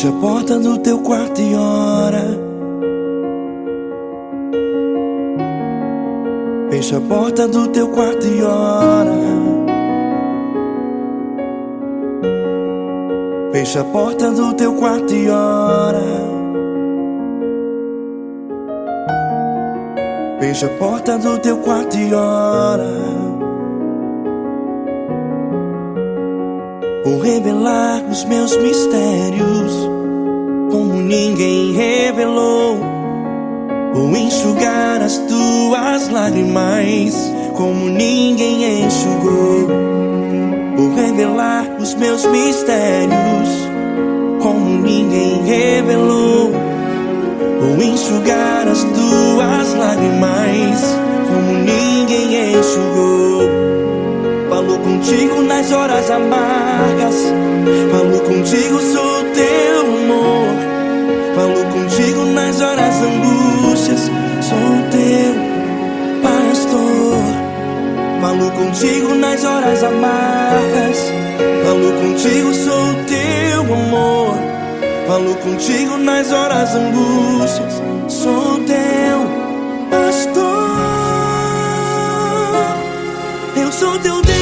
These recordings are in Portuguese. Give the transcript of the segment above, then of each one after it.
Fecha a porta do teu quarto e ora. Fecha a porta do teu quarto e ora. Fecha a porta do teu quarto e ora. Fecha a porta do teu quarto e ora. Vou revelar os meus mistérios como ninguém revelou. Vou enxugar as tuas lágrimas como ninguém enxugou. Vou revelar os meus mistérios como ninguém revelou. Vou enxugar as tuas lágrimas como ninguém enxugou. Falo contigo nas horas amargas, falo contigo, sou teu amor. Falo contigo nas horas angústias, sou teu pastor. Falo contigo nas horas amargas, falo contigo, sou teu amor. Falo contigo nas horas angústias, sou teu pastor. Eu sou teu Deus,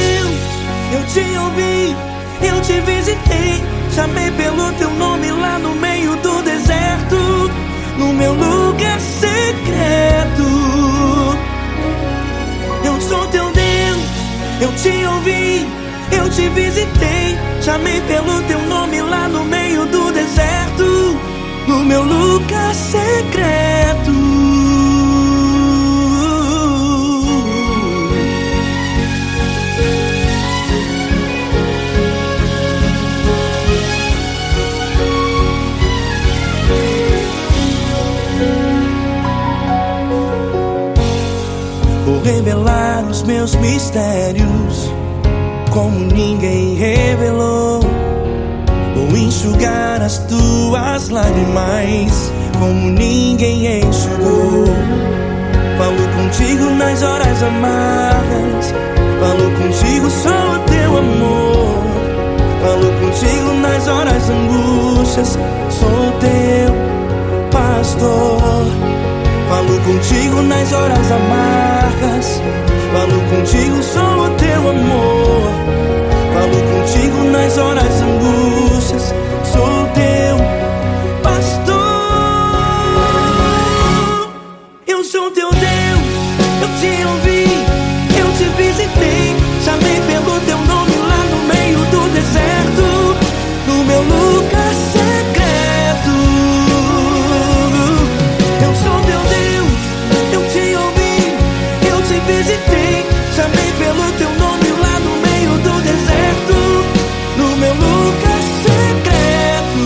eu te ouvi, eu te visitei. Chamei pelo teu nome lá no meio do deserto, no meu lugar secreto. Eu sou teu Deus, eu te ouvi, eu te visitei. Chamei pelo teu nome lá no meio do deserto, no meu lugar secreto. Vou revelar os meus mistérios como ninguém revelou. Vou enxugar as tuas lágrimas como ninguém enxugou. Falo contigo nas horas amargas, falo contigo, sou teu amor. Falo contigo nas horas angústias, sou teu pastor. Falo contigo nas horas amargas, falo contigo, sou o teu amor. Falo contigo nas horas angústias, sou teu pastor. Eu sou teu Deus, eu te ouvi, eu te visitei. Chamei pelo teu nome lá no meio do deserto, no meu lugar secreto. Eu sou teu Deus, eu te ouvi, eu te visitei. Chamei pelo teu nome lá no meio do deserto, no meu lugar secreto.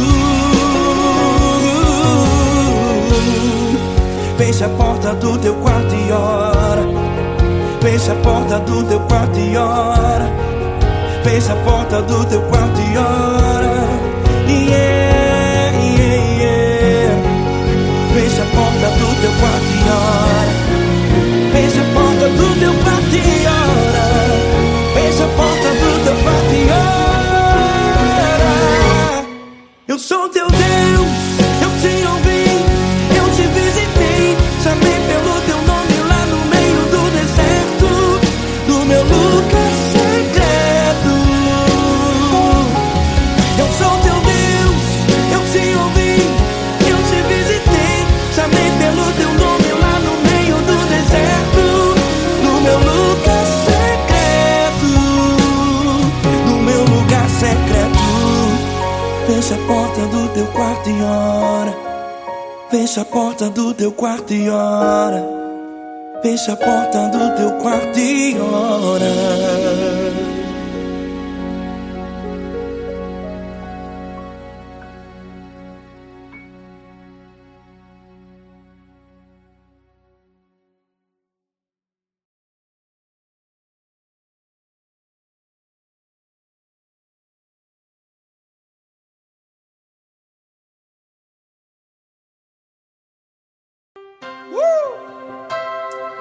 Fecha a porta do teu quarto e ora. Fecha a porta do teu quarto e ora. Fecha a porta do teu quarto e ora. Yeah, yeah, yeah. Fecha a porta do teu quarto e ora. Fecha a porta do teu quarto e ora. Fecha a porta do teu quarto e ora. Eu sou teu Deus, eu te ouvi, eu te visitei. Chamei pelo teu nome lá no meio do deserto, no meu lugar secreto. Eu sou teu Deus, eu te ouvi, eu te visitei. Chamei pelo teu nome lá no meio do deserto, no meu lugar secreto, no meu lugar secreto. Fecha a porta do teu quarto e ora. Fecha a porta do teu quarto e ora. Fecha a porta do teu quarto e ora.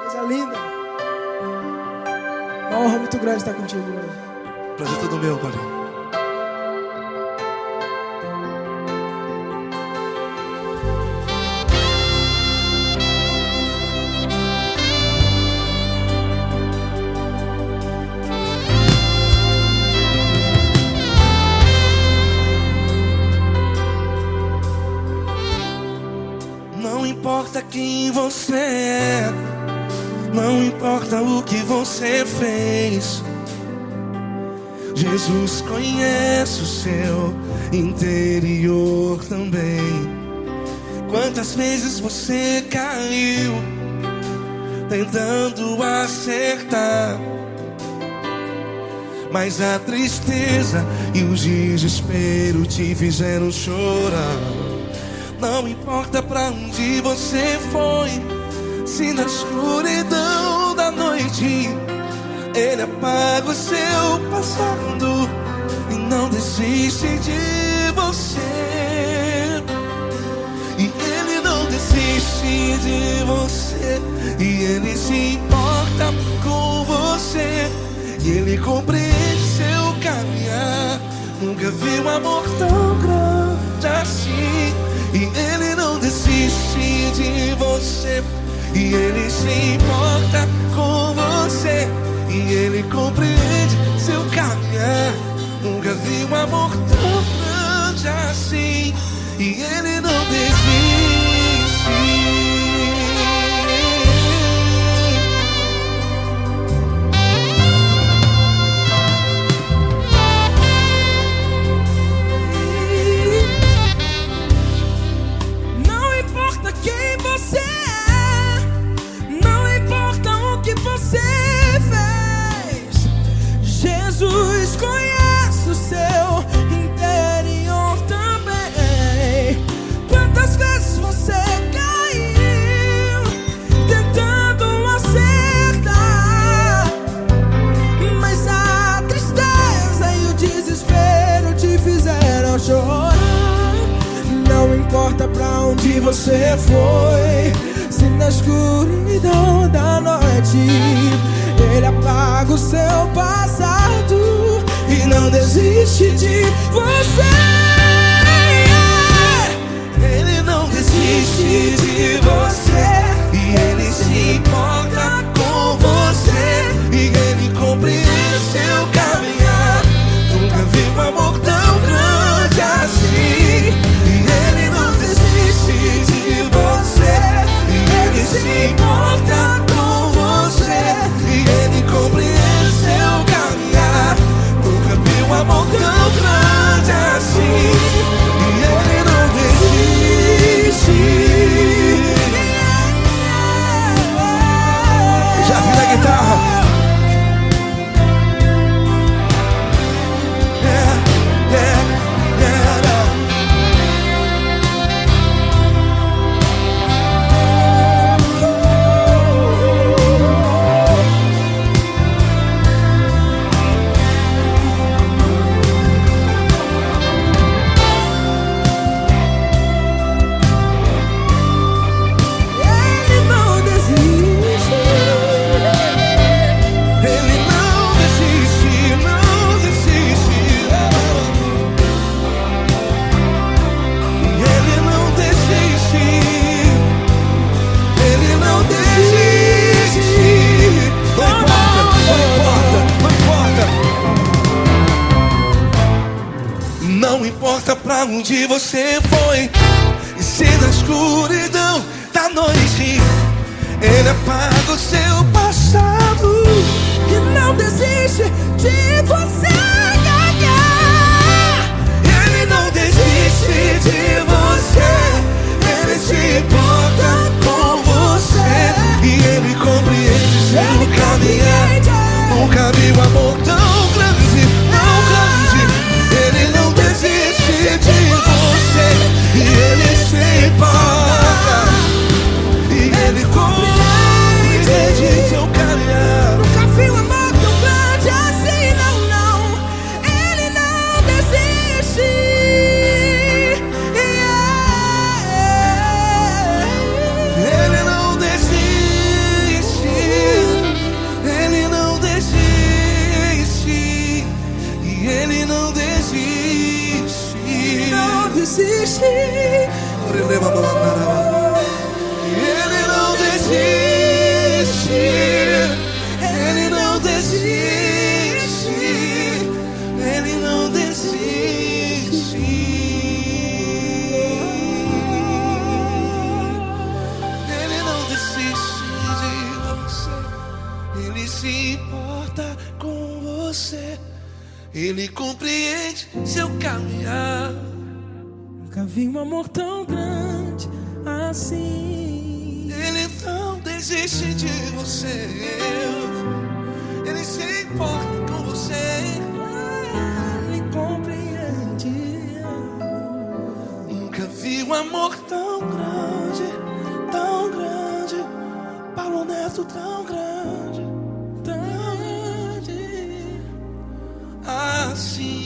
Coisa linda. Uma honra muito grande estar contigo hoje. Prazer todo meu, Paulinho. quem você é, não importa o que você fez. Jesus conhece o seu interior também. Quantas vezes você caiu tentando acertar, mas a tristeza e o desespero te fizeram chorar. Não importa pra onde você foi, se na escuridão da noite Ele apaga o seu passado e não desiste de você. E Ele não desiste de você, e Ele se importa com você, e Ele compreende seu caminhar. Nunca vi um amor tão grande assim. E Ele não desiste de você, e Ele se importa com você, e Ele compreende seu caminhar. Nunca vi um amor tão grande assim. E Ele não desiste. Não importa quem você é, não importa o que você fez, Jesus conhece o seu interior também. Quantas vezes você caiu tentando acertar, mas a tristeza e o desespero te fizeram chorar. Não importa pra onde você foi, se na escuridão da noite Ele apaga o seu passado e não desiste de você. Ele não desiste de você, e Ele se importa com você, e Ele compreende seu caminhar. Nunca vi um amor tão grande assim. E Ele não desiste de você, e Ele se importa com você, e Ele compreende seu caminhar. Nunca vi um amor tão grande assim. E Ele não desiste. Já vi na guitarra. Não importa pra onde você foi, e se na escuridão da noite Ele apaga o seu passado E não desiste de você. Ele não desiste de você, Ele se importa com você, e Ele compreende seu caminhar. Nunca vi um amor tão grande, tão grande. Ele não desiste de você, e Ele se importa, e Ele compreende seu caminhar. Nunca vi um amor tão grande assim, não, não. Ele não desiste. Ele não desiste. Ele não desiste. E Ele não desiste. Não desiste. Ele não desiste. Ele não desiste. Ele não desiste. Ele importa com você. Ele compreende seu caminhar. Nunca vi um amor tão grande assim. Ele não desiste de você. Ele se importa com você. Ele compreende. Nunca vi um amor tão grande, tão grande. Paulo Neto tão grande, tão grande assim.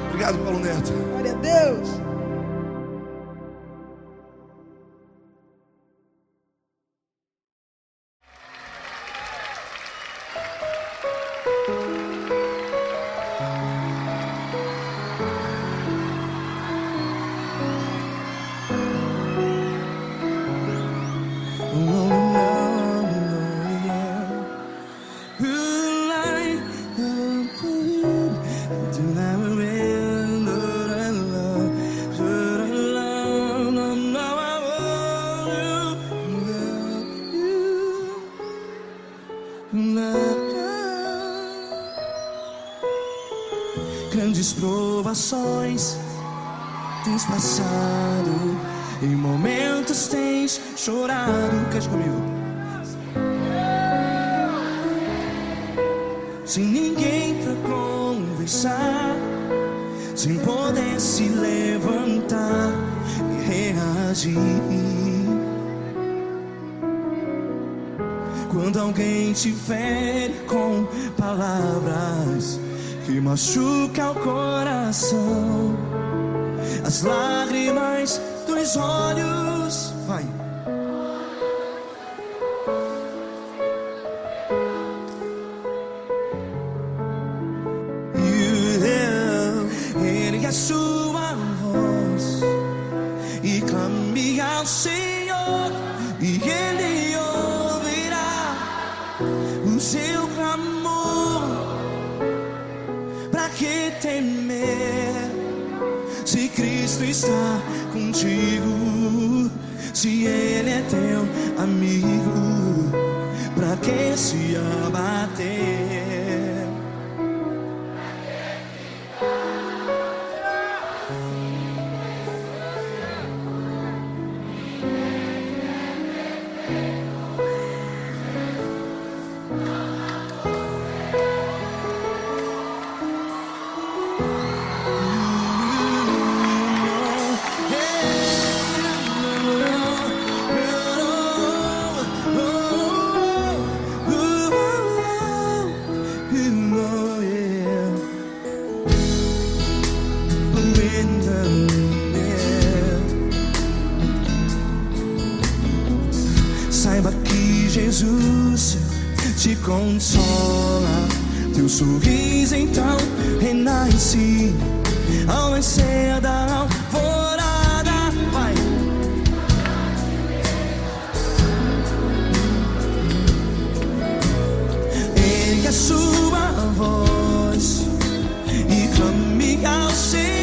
Obrigado, Paulo Neto. Glória a Deus. Grandes provações tens passado, em momentos tens chorado. Cante comigo. Sem ninguém pra conversar, sem poder se levantar e reagir. Quando alguém te fere com palavras que machuca o coração, as lágrimas dos olhos, vai. Ergue a sua voz e clame ao Senhor, e Ele ouvirá o seu clamor. Pra que temer, se Cristo está contigo? Se Ele é teu amigo, pra que se abater? Saiba que Jesus te consola, teu sorriso então renasce ao nascer da alvorada. Vai. Ergue a sua voz e clame ao Senhor.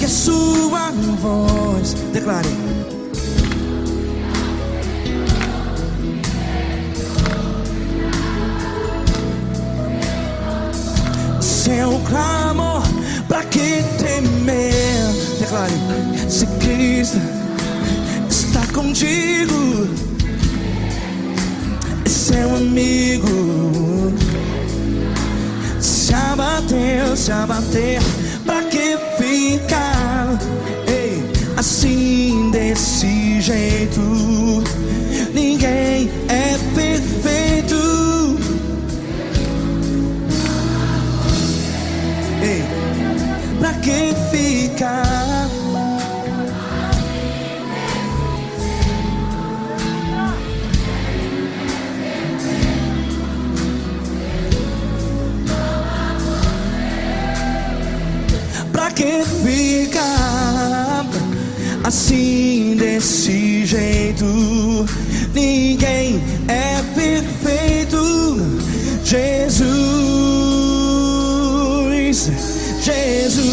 sua voz. Declare. Seu clamor, pra que temer? Declare. Se Cristo está contigo, é seu amigo. Se abater, pra que ficar? Ei, assim desse jeito, ninguém é perfeito. Ei, pra que ficar? Pra que ficar assim desse jeito? Ninguém é perfeito. Jesus, Jesus.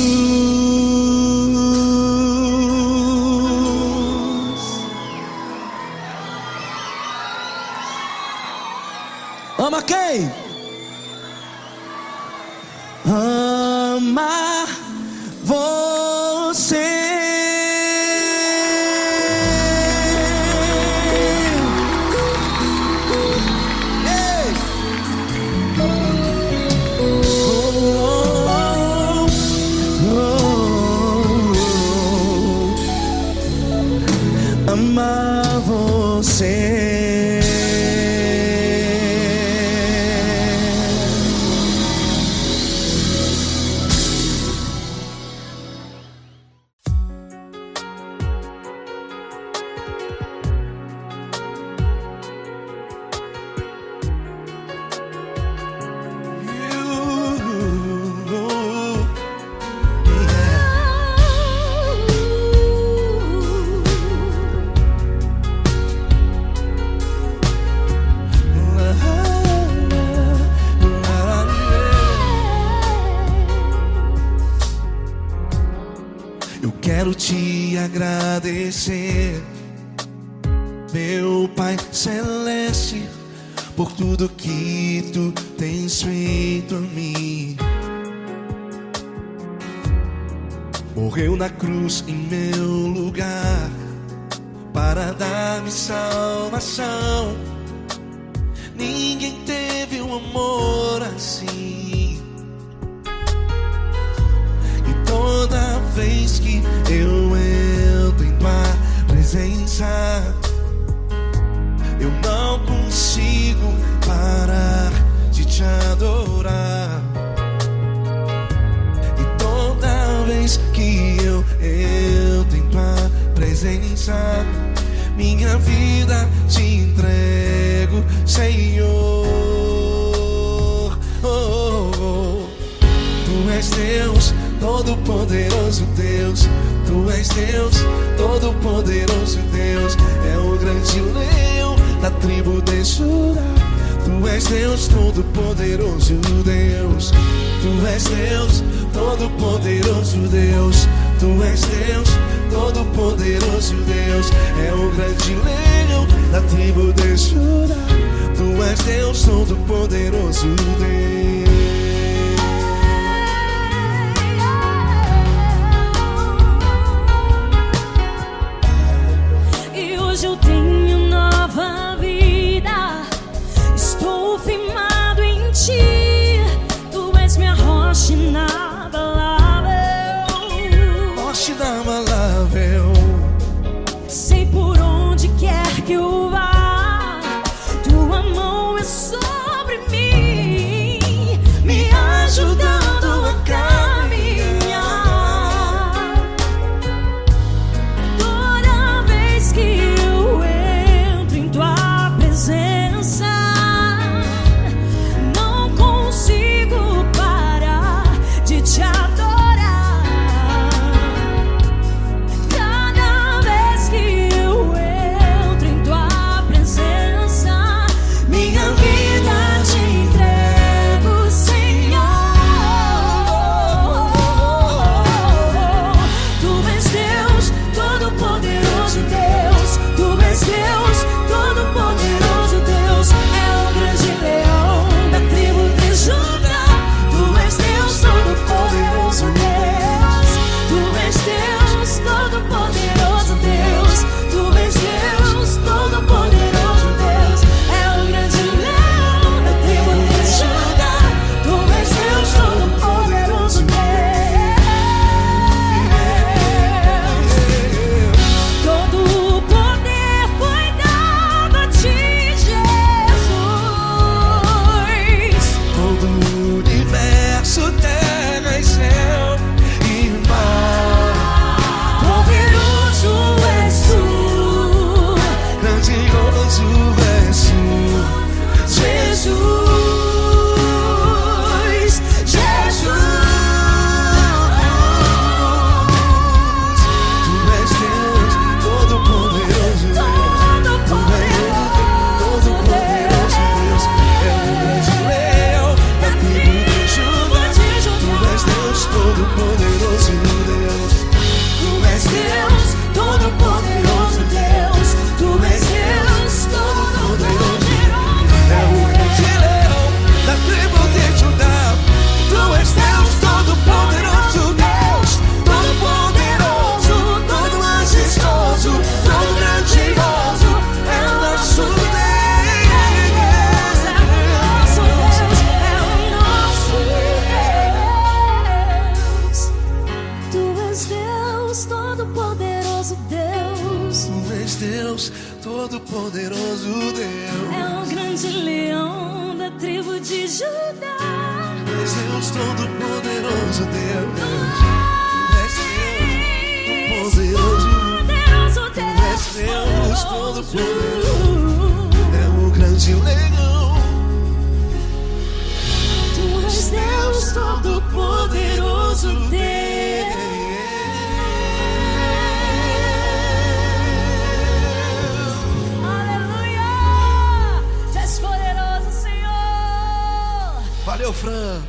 Ama quem? Ama você. Ei. Amar você. Eu quero te agradecer, meu Pai Celeste, por tudo que tu tens feito a mim. Morreu na cruz em meu lugar para dar-me salvação. Ninguém teve um amor assim. E toda vez que eu entro em tua presença, eu não consigo parar de te adorar. E toda vez que eu entro em tua presença, minha vida te entrego, Senhor. Tu és Deus, Todo-Poderoso Deus. Tu és Deus, Todo-Poderoso Deus. É o grande leão da tribo de Judá. Tu és Deus, Todo-Poderoso Deus. Tu és Deus, Todo-Poderoso Deus. Tu és Deus, Todo-Poderoso Deus. É o grande leão da tribo de Judá. Tu és Deus, Todo-Poderoso Deus. E hoje eu tenho nova vida. Estou firmado em ti. Tu és minha rocha inabalável. Rocha inabalável. Sei por onde quer que eu vá, tua mão é sobre mim. Deus, todo-poderoso Deus. É o grande leão da tribo de Judá. És Deus, todo-poderoso Deus. És Deus, poderoso. És Deus, todo-poderoso. É o grande leão. Tu és Deus, todo-poderoso Deus. Aleluia! Tu és poderoso, Senhor. Valeu, Fran.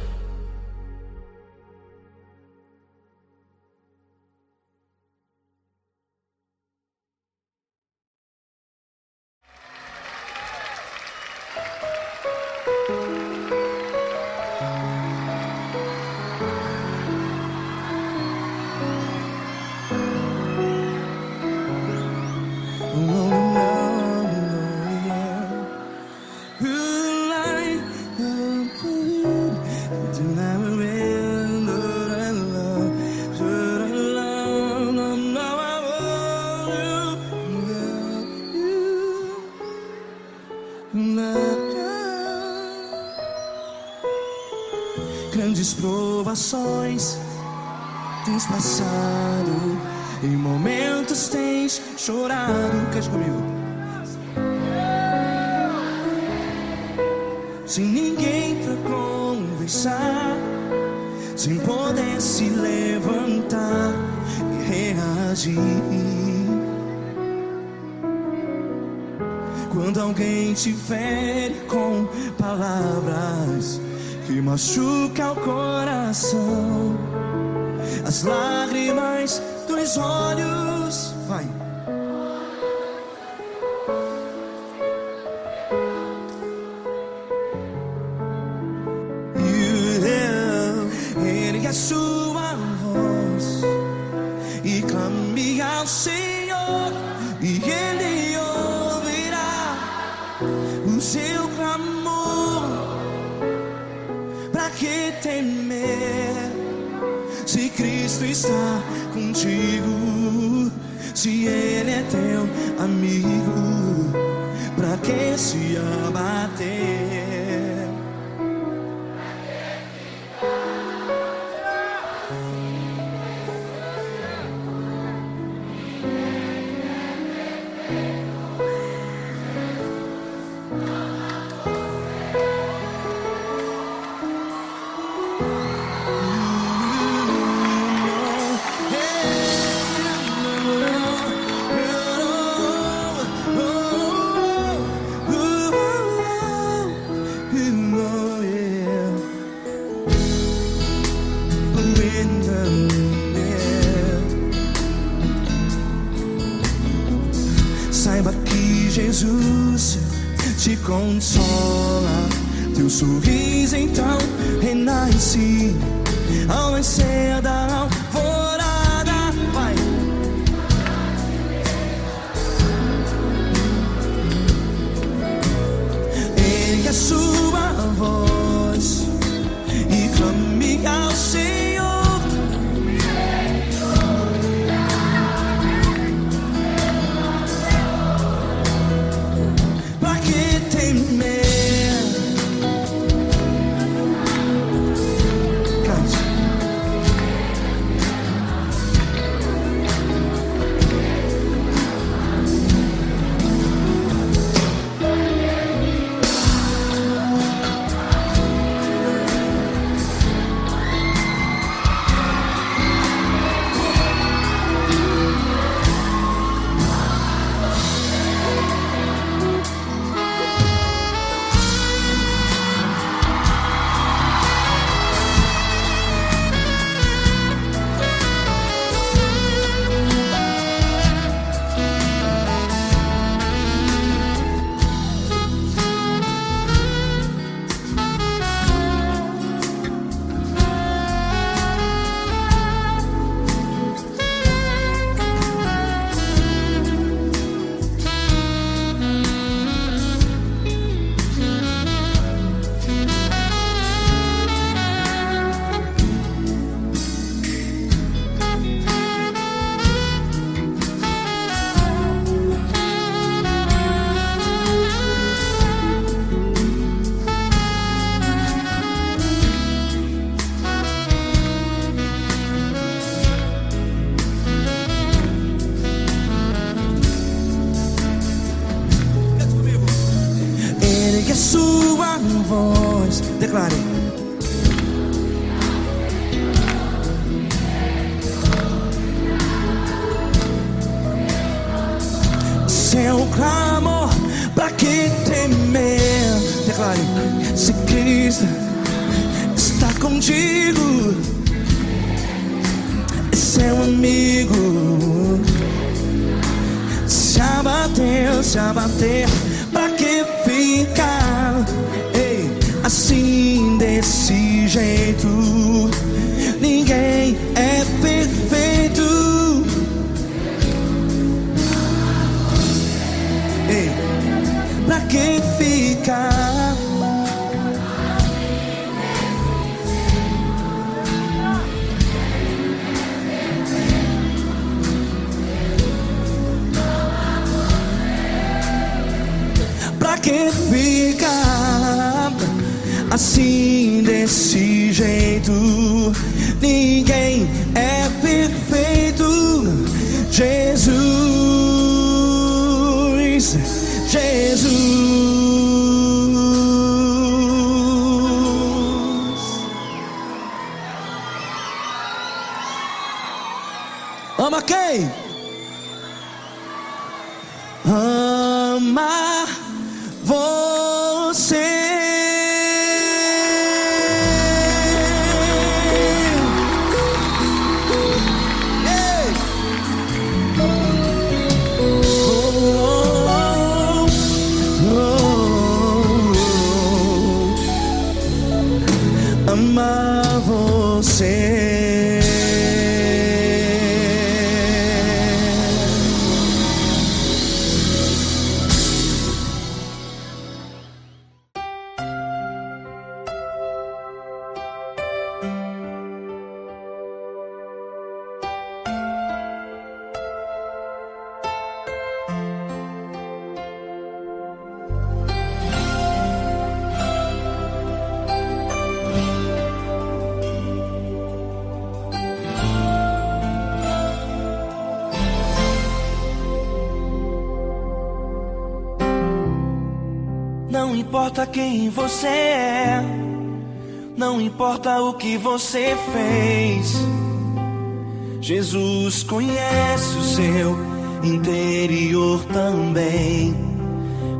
Grandes provações tens passado, em momentos tens chorado. Cante comigo. Sem ninguém pra conversar, sem poder se levantar e reagir. Quando alguém te fere com palavras que machuca o coração, as lágrimas dos olhos, vai. Ergue a sua voz e clame ao Senhor, e Ele ouvirá o seu clamor. Pra que temer, se Cristo está contigo? Se Ele é teu amigo, pra que se abater? Saiba que Jesus te consola, teu sorriso então renasce ao nascer da alvorada. Vai. Ergue a sua voz e clame ao Senhor. uma voz. Declare. Seu clamor, pra que temer? Declare. Se Cristo está contigo, é seu amigo. Se abater, pra que ficar? Ei, assim desse jeito, ninguém é perfeito. Ei, pra que ficar? Pra que ficar assim desse jeito? Ninguém é perfeito. Jesus, Jesus. Ama quem? Ama você. Ei. Ama você. Não importa quem você é, não importa o que você fez, Jesus conhece o seu interior também.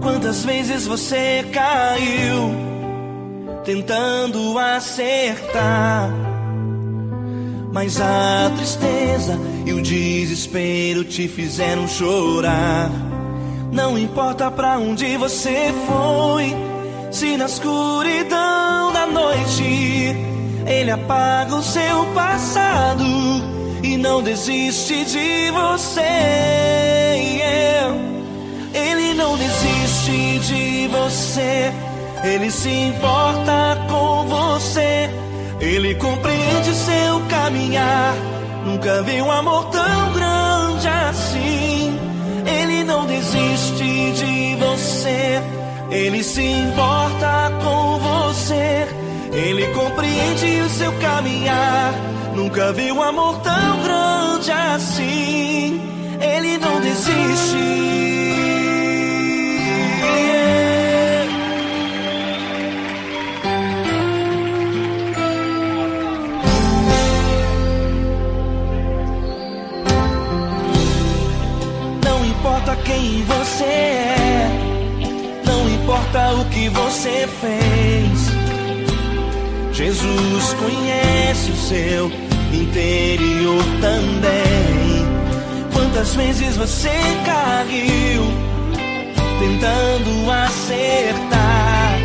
Quantas vezes você caiu tentando acertar, mas a tristeza e o desespero te fizeram chorar. Não importa pra onde você foi, se na escuridão da noite Ele apaga o seu passado e não desiste de você. Ele não desiste de você, Ele se importa com você, Ele compreende seu caminhar. Nunca vi um amor tão grande assim. Ele não desiste de você, Ele se importa com você, Ele compreende o seu caminhar. Nunca vi um amor tão grande assim. Ele não desiste. Não importa quem você é, não importa o que você fez, Jesus conhece o seu interior também. Quantas vezes você caiu tentando acertar,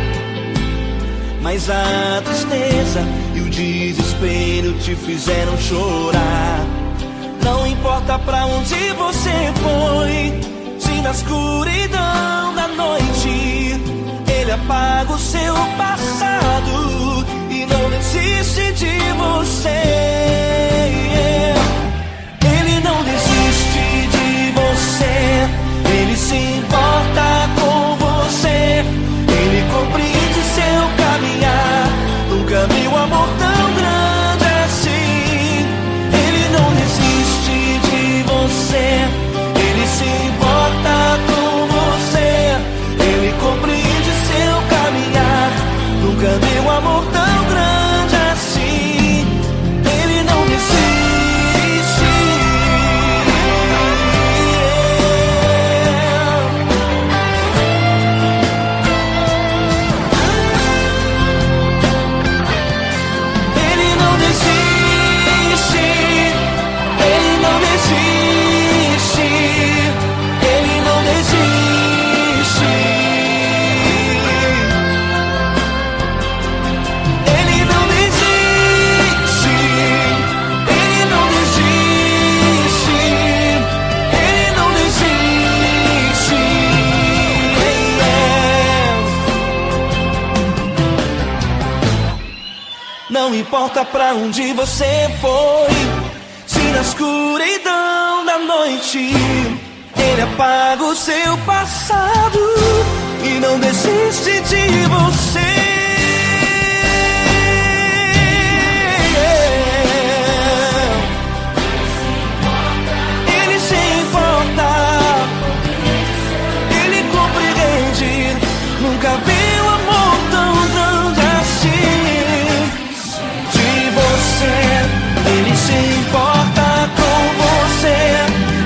mas a tristeza e o desespero te fizeram chorar. Não importa pra onde você foi, se na escuridão da noite Ele apaga o seu passado e não desiste de você. Ele não desiste de você, Ele se importa com você, Ele compreende seu caminhar. Nunca vi um amor tão grande assim. Ele não desiste de você, Ele se importa com você, Ele compreende seu caminhar. importa pra onde você foi, se na escuridão da noite ele apaga o seu passado e não desiste de você. Ele se importa, ele compreende, nunca viu amor tão grande assim de você. Ele se importa com você,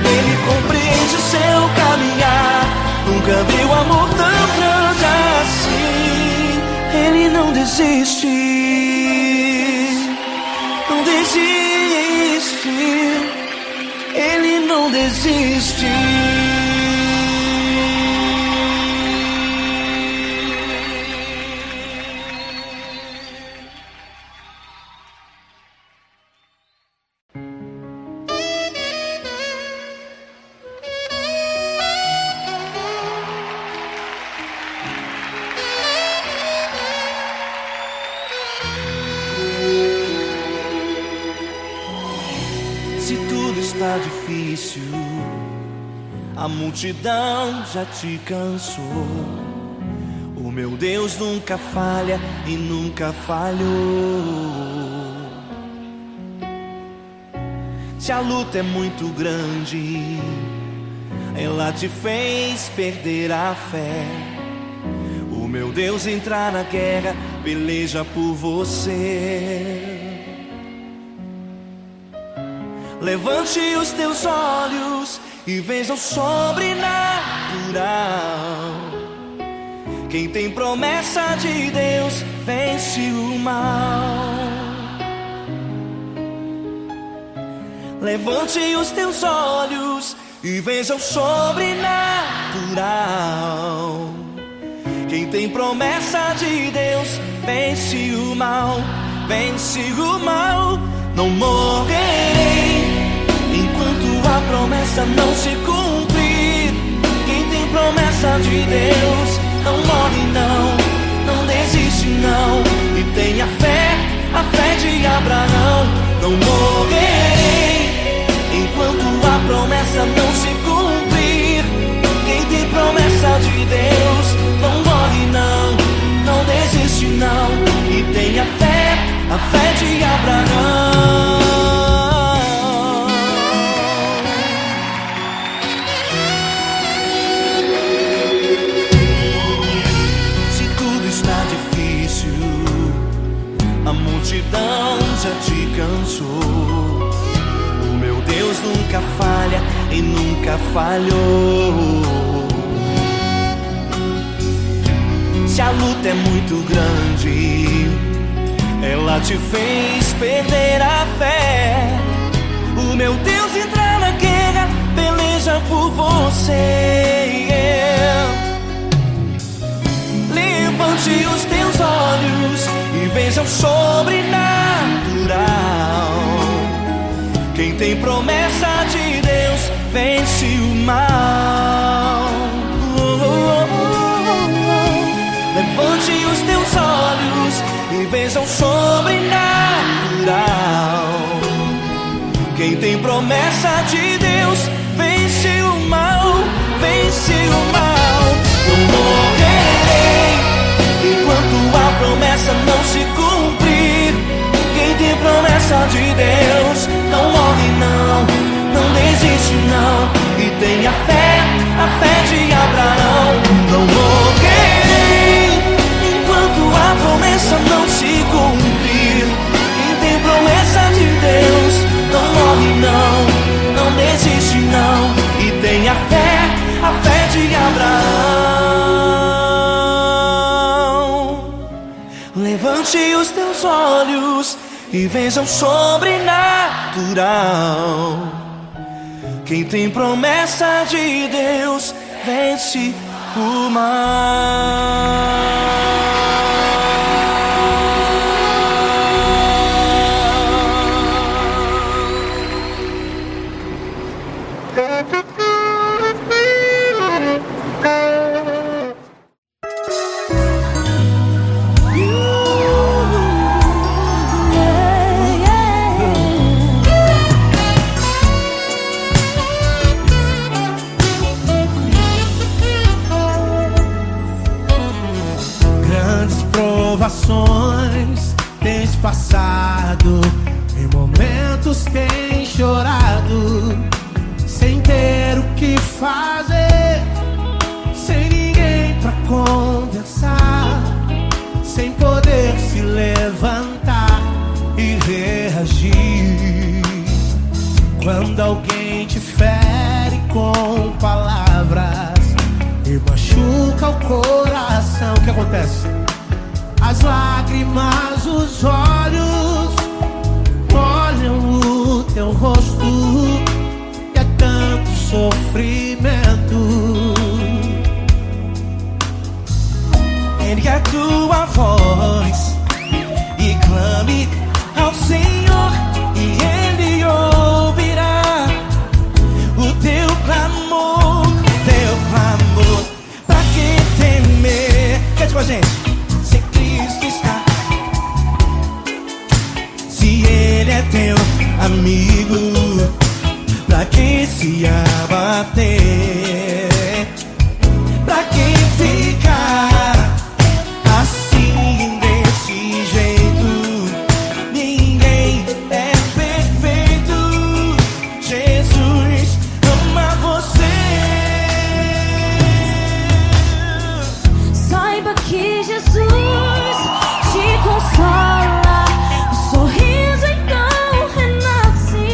ele compreende o seu caminhar, nunca viu amor tão grande assim. Ele não desiste, não desiste, ele não desiste. Se tudo está difícil, a multidão já te cansou. O meu Deus nunca falha e nunca falhou. Se a luta é muito grande, ela te fez perder a fé. O meu Deus entrar na guerra, peleja por você. Levante os teus olhos e veja o sobrenatural. Quem tem promessa de Deus vence o mal. Levante os teus olhos e veja o sobrenatural. Quem tem promessa de Deus vence o mal, vence o mal. Não morrerei enquanto a promessa não se cumprir. Quem tem promessa de Deus não morre não, não desiste não. E tenha fé, a fé de Abraão. Não morrerei enquanto a promessa não se cumprir. Quem tem promessa de Deus não morre não, não desiste não. E tenha fé, a fé de Abraão. Se tudo está difícil, a multidão já te cansou. O meu Deus nunca falha e nunca falhou. Se a luta é muito grande, ela te fez perder a fé. O meu Deus entra na guerra, peleja por você. Levante os teus olhos e veja o sobrenatural. Quem tem promessa de Deus vence o mal. Levante os teus olhos e veja o sobrenatural. Quem tem promessa de Deus vence o mal, vence o mal. Não morrerei enquanto a promessa não se cumprir. Quem tem promessa de Deus não morre não, não desiste não. E tenha fé, a fé de Abraão. Não morrerei enquanto a promessa não se cumprir. Quem tem promessa de Deus não morre não, não desiste não. E tenha fé, a fé de Abraão. Levante os teus olhos e veja o sobrenatural. Quem tem promessa de Deus vence o mal. Quando alguém te fere com palavras e machuca o coração, o que acontece? As lágrimas, os olhos molham o teu rosto, e é tanto sofrimento. Ergue a tua voz e clame ao Senhor, e Ele ouvirá o teu clamor, Pra que temer? Cante com a gente. Se Cristo está, se Ele é teu amigo, pra que se abater? Pra que ficar assim, desse jeito? Ninguém é perfeito. Jesus ama você. Saiba que Jesus te consola. O sorriso então renasce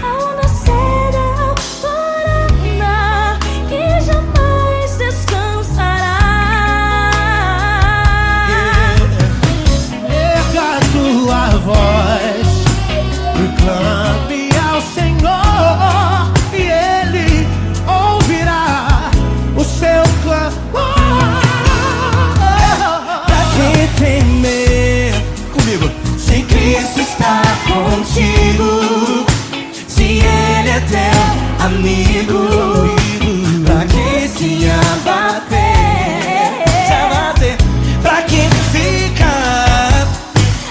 ao nascer da alvorada, que jamais descansará. Erga a tua voz, proclame ao Senhor, e Ele ouvirá o seu clamor. Pra que temer? Comigo. Se Cristo está contigo, se Ele é teu amigo, pra que se abater? Pra que ficar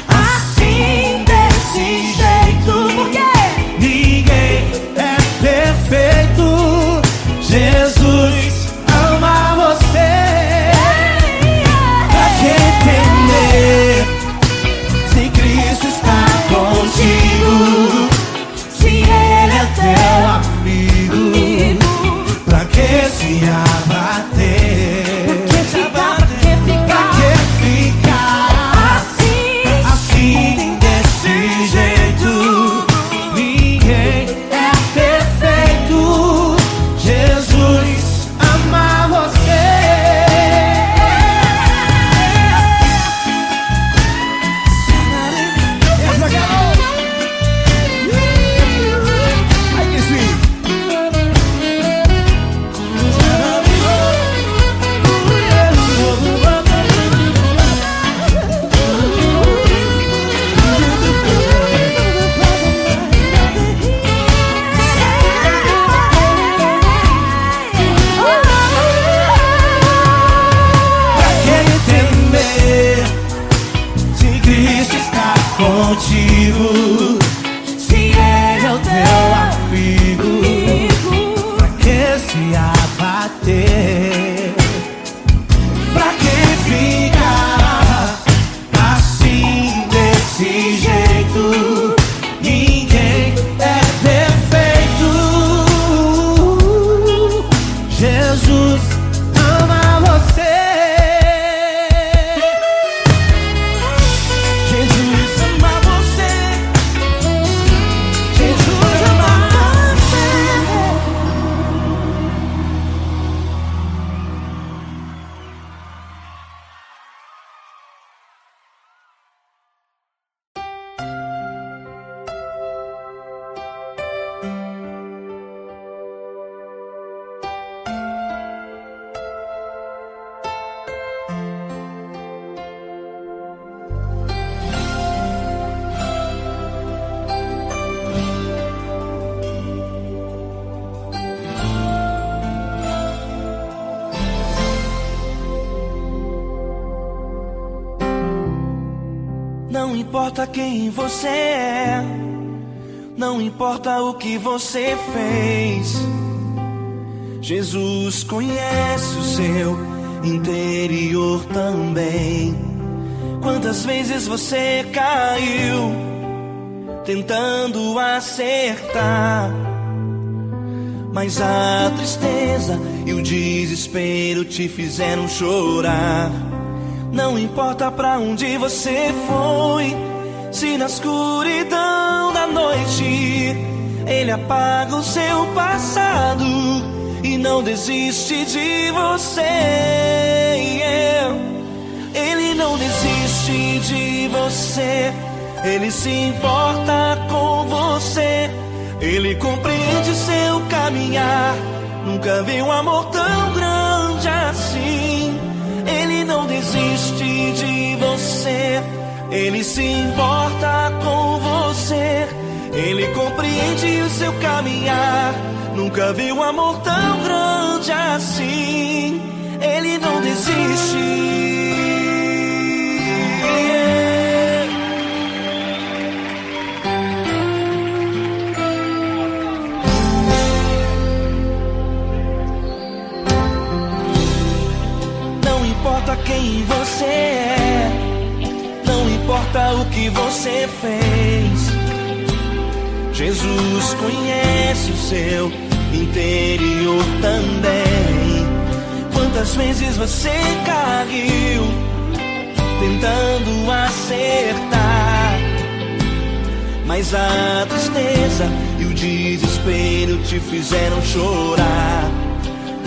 assim, desse jeito? Por quê? Ninguém é perfeito. Jesus ama você. Pra que temer? Se Cristo está contigo, se Ele é teu amigo, pra que se abater? Pra que ficar assim, desse jeito? Ninguém é perfeito. Jesus ama você. Essa garota. Ai, que sim. Pra que temer? Se Cristo está contigo, se Ele é o teu amigo, pra que se abater? Pra que ficar assim, desse jeito? Ninguém é perfeito. Jesus ama você. Jesus ama você. Jesus ama você. Não importa quem você é, não importa o que você fez, Jesus conhece o seu interior também. Quantas vezes você caiu tentando acertar, mas a tristeza e o desespero te fizeram chorar. Não importa pra onde você foi, se na escuridão da noite Ele apaga o seu passado e não desiste de você. Ele não desiste de você. Ele se importa com você. Ele compreende seu caminhar. Nunca vi um amor tão grande assim. Ele não desiste de você. Ele se importa com você. Ele compreende o seu caminhar. Nunca vi um amor tão grande assim. Ele não desiste. Não importa quem você é, não importa o que você fez, Jesus conhece o seu interior também. Quantas vezes você caiu tentando acertar, mas a tristeza e o desespero te fizeram chorar.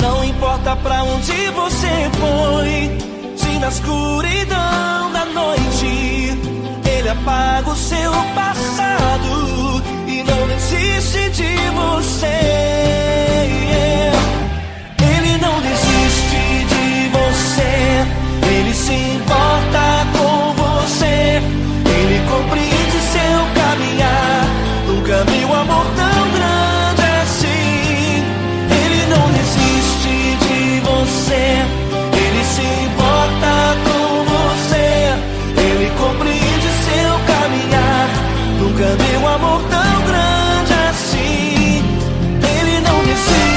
Não importa pra onde você foi, se na escuridão da noite Ele apaga o seu passado e não desiste de você. Ele não desiste de você. Ele se importa com você. Ele compreende seu caminhar. Nunca vi um amor tão grande assim. Ele não desiste de você. Ele se importa com você. Ele compreende seu caminhar. Nunca vi um amor tão grande assim. Ele não desiste.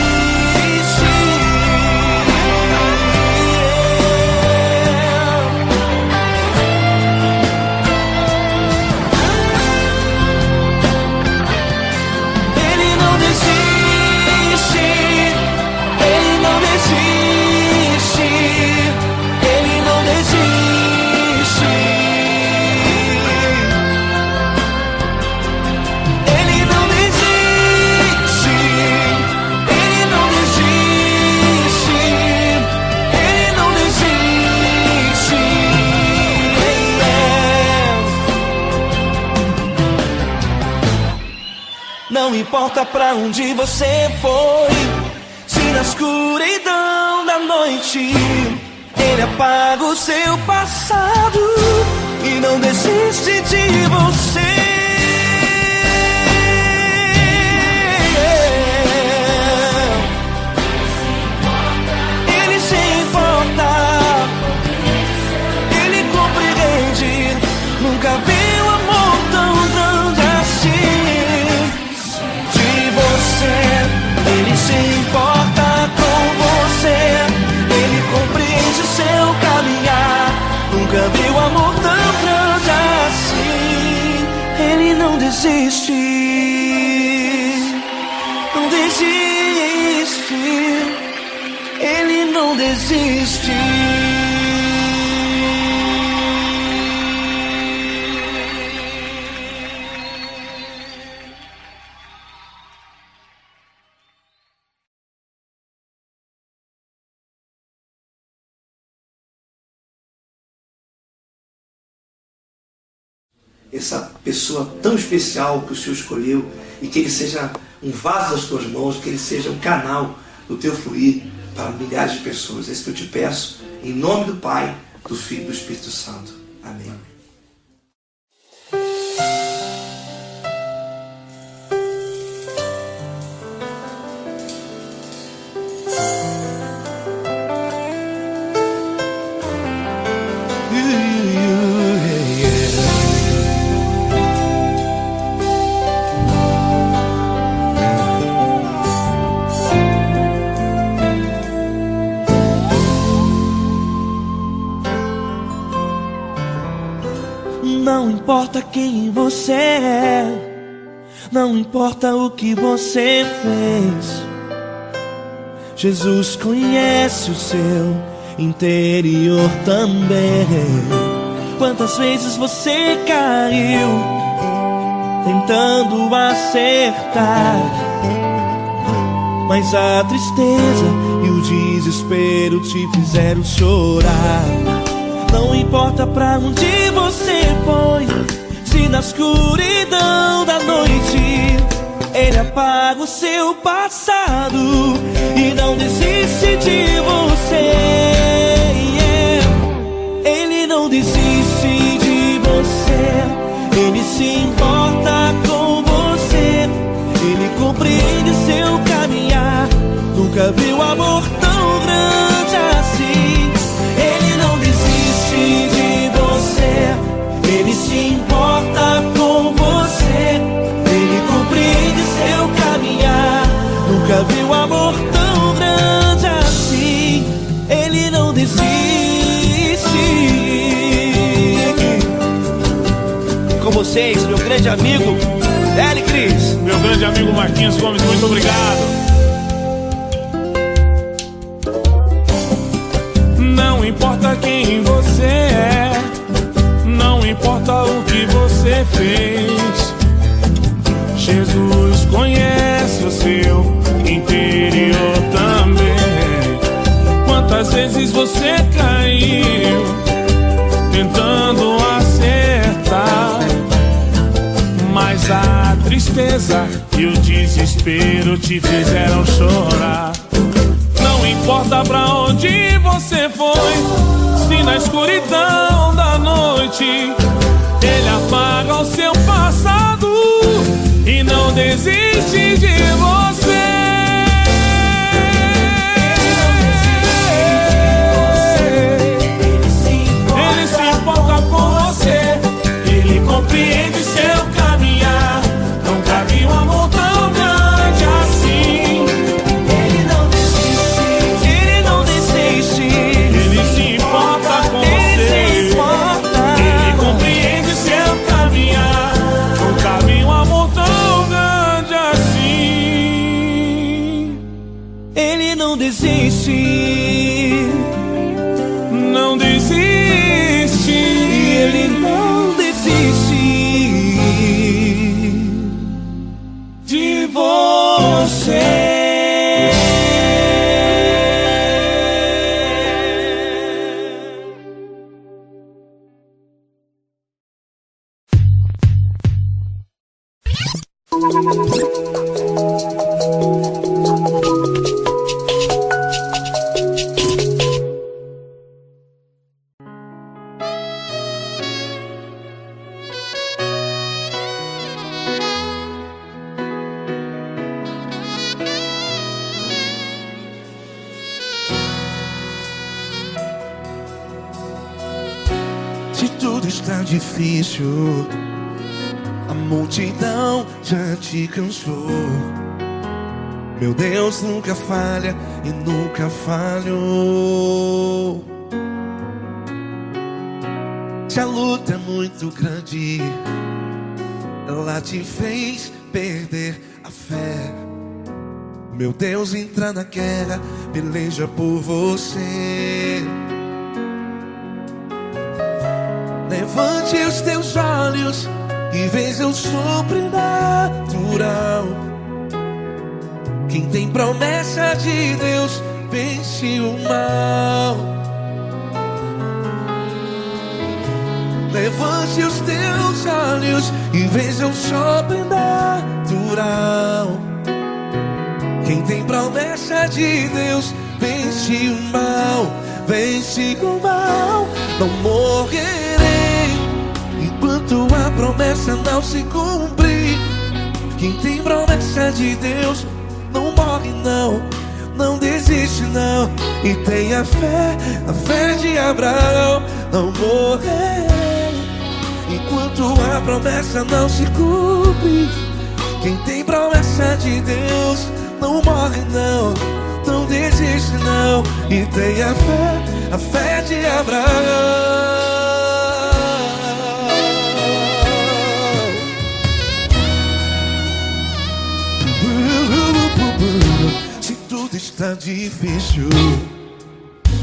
Ele não desiste. Ele não desiste. Ele não desiste. Ele não desiste. Ele não desiste. Ele não desiste. Não importa pra onde você foi, se na escuridão da noite Ele apaga o seu passado e não desiste de você. Ele se importa. Ele compreende. Nunca vi um amor tão grande assim. De você. Ele se importa com você. Ele compreende seu caminhar. Nunca vi um amor tão grande assim. Ele não desiste. Não desiste. Ele não desiste. Essa pessoa tão especial que o Senhor escolheu, e que Ele seja um vaso das tuas mãos, que Ele seja um canal do teu fluir para milhares de pessoas. É isso que eu te peço, em nome do Pai, do Filho e do Espírito Santo. Amém. Não importa quem você é, não importa o que você fez, Jesus conhece o seu interior também. Quantas vezes você caiu tentando acertar, mas a tristeza e o desespero te fizeram chorar. Não importa pra onde você foi, se na escuridão da noite ele apaga o seu passado e não desiste de você. Ele não desiste de você, ele se importa com você, ele compreende seu caminhar. Nunca viu amor tão grande assim. Ele não desiste de você, ele se importa com você, ele compreende seu caminhar. Nunca viu amor tão grande assim. Ele não desiste. Com vocês, meu grande amigo L. Cris. Meu grande amigo Marquinhos Gomes, muito obrigado. Não importa quem você é, não importa o que você fez, Jesus conhece o seu interior também. Quantas vezes você caiu tentando acertar, mas a tristeza e o desespero te fizeram chorar. Não importa pra onde você foi, se na escuridão da noite ele apaga o seu passado e não desiste de você. Ele se importa com você, ele compreende seu caminhar. Nunca vi um amor tão grande assim. Ele não desiste, ele não desiste. Ele se importa com você, ele compreende seu caminhar. Nunca vi um amor tão grande assim. Ele não desiste, não desiste. ele não desiste De você. Se tudo está difícil, a multidão já te cansou. Meu Deus nunca falha e nunca falhou. Se a luta é muito grande, ela te fez perder a fé. Meu Deus entra na guerra, peleja por você. Levante os teus olhos e veja o sobrenatural. Quem tem promessa de Deus vence o mal. Levante os teus olhos e veja o sobrenatural. Quem tem promessa de Deus vence o mal. Vence o mal. Não morrerei enquanto a promessa não se cumprir. Quem tem promessa de Deus não morre não, não desiste não. E tenha fé, a fé de Abraão. Não morrerei enquanto a promessa não se cumpre. Quem tem promessa de Deus não morre não, não desiste não. E tenha fé, a fé de Abraão. Se tudo está difícil,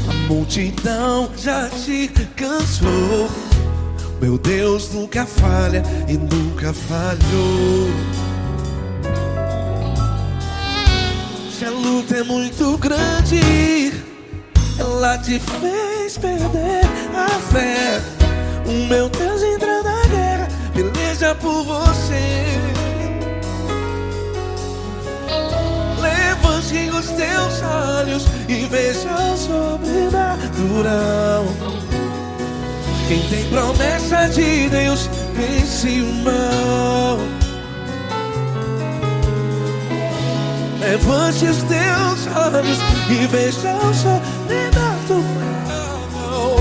a multidão já te cansou. Meu Deus nunca falha e nunca falhou. Se a luta é muito grande, ela te fez perder a fé. O meu Deus entra na guerra, peleja por você. Levante os teus olhos e veja o sobrenatural. Quem tem promessa de Deus vence o mal. Levante os teus olhos e veja o sobrenatural.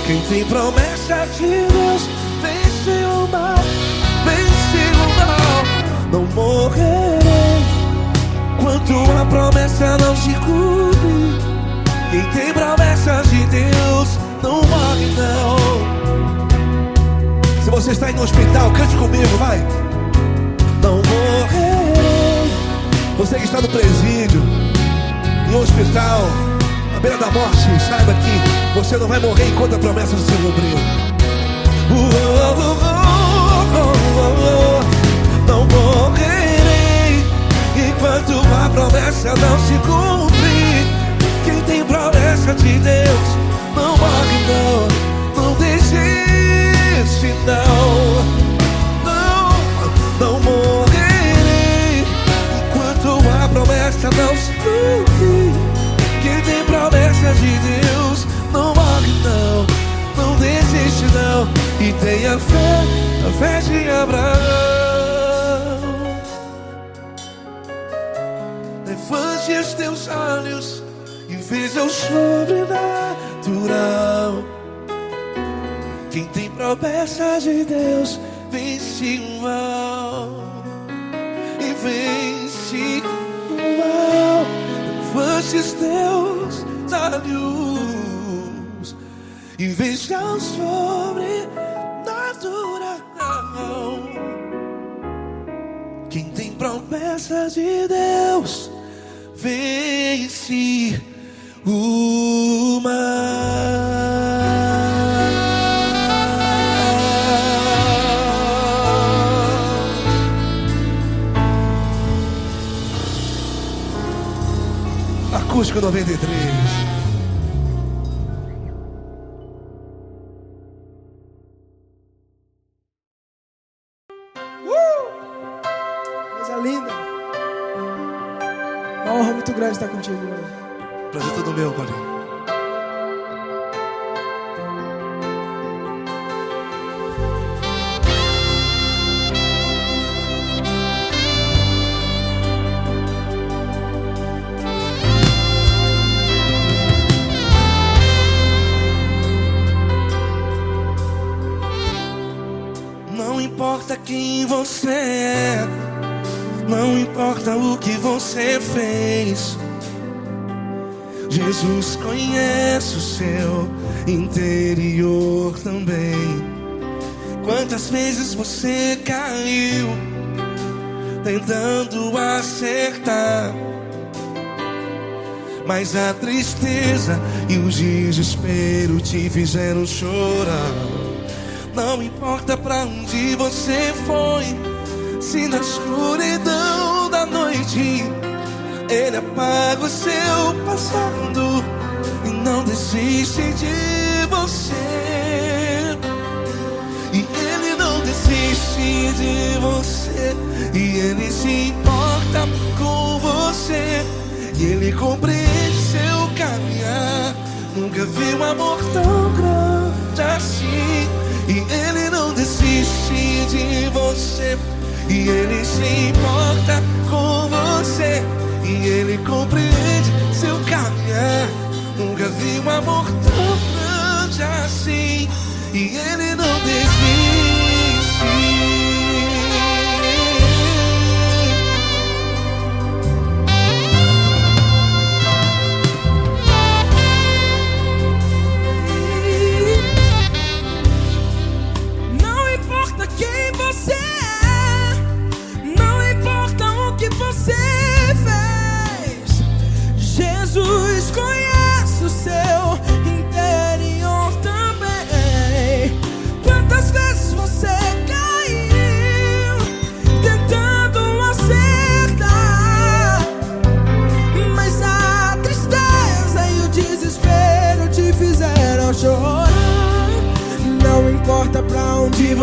Quem tem promessa de Deus vence o mal. Vence o mal. Não morrerei enquanto a promessa não se cumpre. Quem tem promessas de Deus não morre não. Se você está aí no hospital, cante comigo, vai. Não morrerei. Você que está no presídio, em um hospital, à beira da morte, saiba que você não vai morrer enquanto a promessa não se cumpriu. Não morrerei enquanto a promessa não se cumprir. Quem tem promessa de Deus não morre não. Não desiste não. Não morrerei enquanto a promessa não se cumprir. Quem tem promessa de Deus não morre não. Não desiste não. E tenha fé, a fé de Abraão. Levante os teus olhos e veja o sobrenatural. Quem tem promessa de Deus vence o mal. E vence o mal. Levante os teus olhos e veja o sobrenatural. Quem tem promessa de Deus vence o mal. Acústico 93. Coisa linda. Uma honra muito grande estar contigo, mano. Prazer todo meu, Paulinho. Não importa quem você é, não importa o que você fez, Jesus conhece o seu interior também. Quantas vezes você caiu tentando acertar, mas a tristeza e o desespero te fizeram chorar. Não importa pra onde você foi, se na escuridão da noite Ele apaga o seu passado e não desiste de você. E Ele não desiste de você. E Ele se importa com você. E Ele compreende seu caminhar. Nunca vi um amor tão grande assim. E Ele não desiste de você. E Ele se importa com você. E Ele compreende seu caminhar. Nunca vi um amor tão grande assim. E Ele não desiste. Não importa quem você é, não importa o que você fez, Jesus conhece o seu interior também.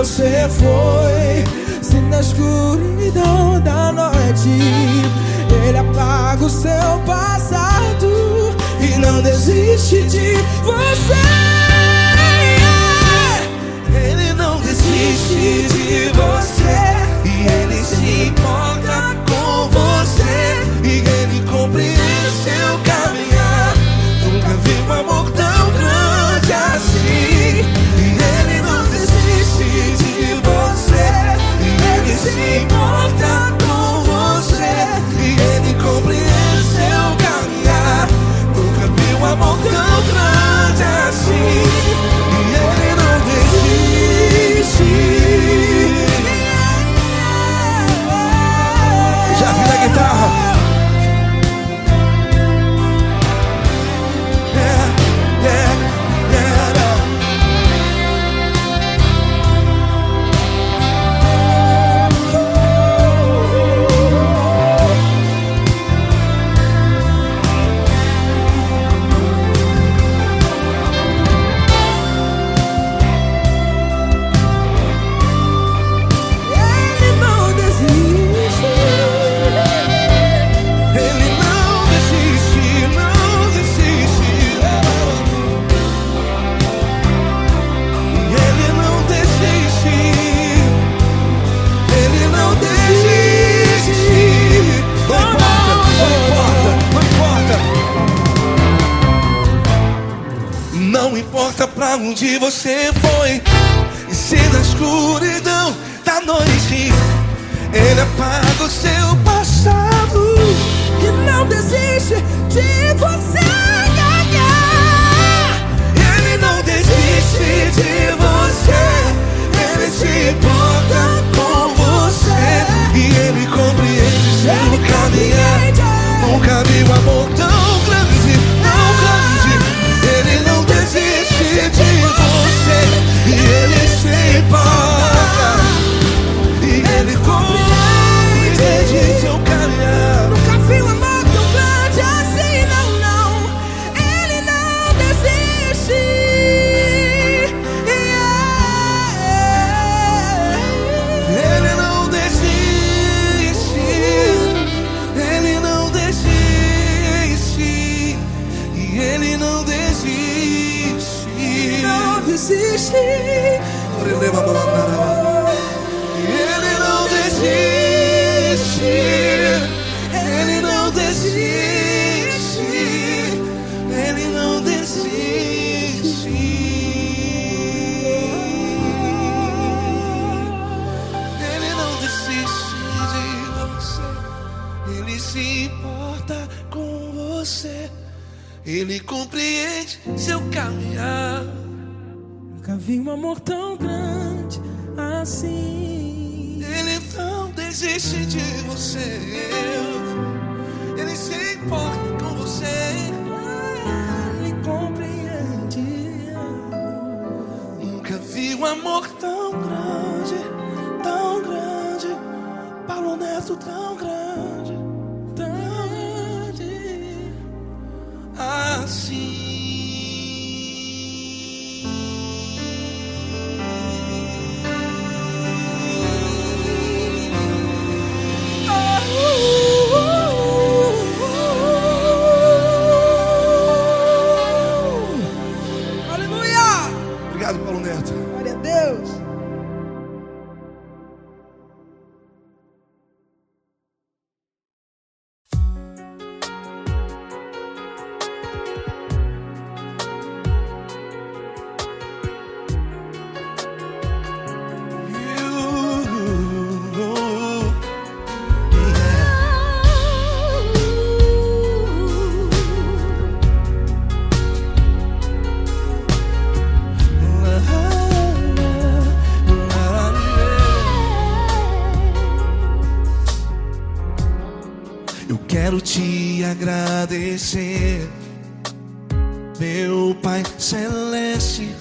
você foi. Se na escuridão da noite Ele apaga o seu passado e não desiste de você. Ele não desiste de você, e Ele se importa com você, e Ele compreende seu caminhar. Nunca vi um amor tão grande assim. E Ele não desiste de você, e Ele se importa com você, e Ele compreende seu caminhar. Nunca vi um amor tão grande assim. E Ele não desiste. Já vi na guitarra. Não importa pra onde você foi, e se na escuridão da noite Ele apaga o seu passado e não desiste de você. Ele não desiste de você, Ele se importa com você, e Ele compreende seu caminhar. Nunca vi um amor tão grande, tão grande. Ele não desiste de você, e Ele se importa, e Ele compreende seu caminhar. Nunca vi um amor tão grande assim, não, não. Ele não desiste. Ele não desiste. Ele não desiste. E Ele não desiste. Não desiste. Ele não desiste. Ele não desiste. Ele não desiste. Ele não desiste de você. Ele se importa com você. Ele compreende seu caminhar. Nunca vi um amor tão grande assim. Ele não desiste de você. Ele se importa com você. Ele compreende. Nunca vi um amor tão grande, tão grande. Paulo Neto tão grande, tão grande assim. Obrigado, Paulo Neto. Glória a Deus. Quero te agradecer, meu Pai Celeste,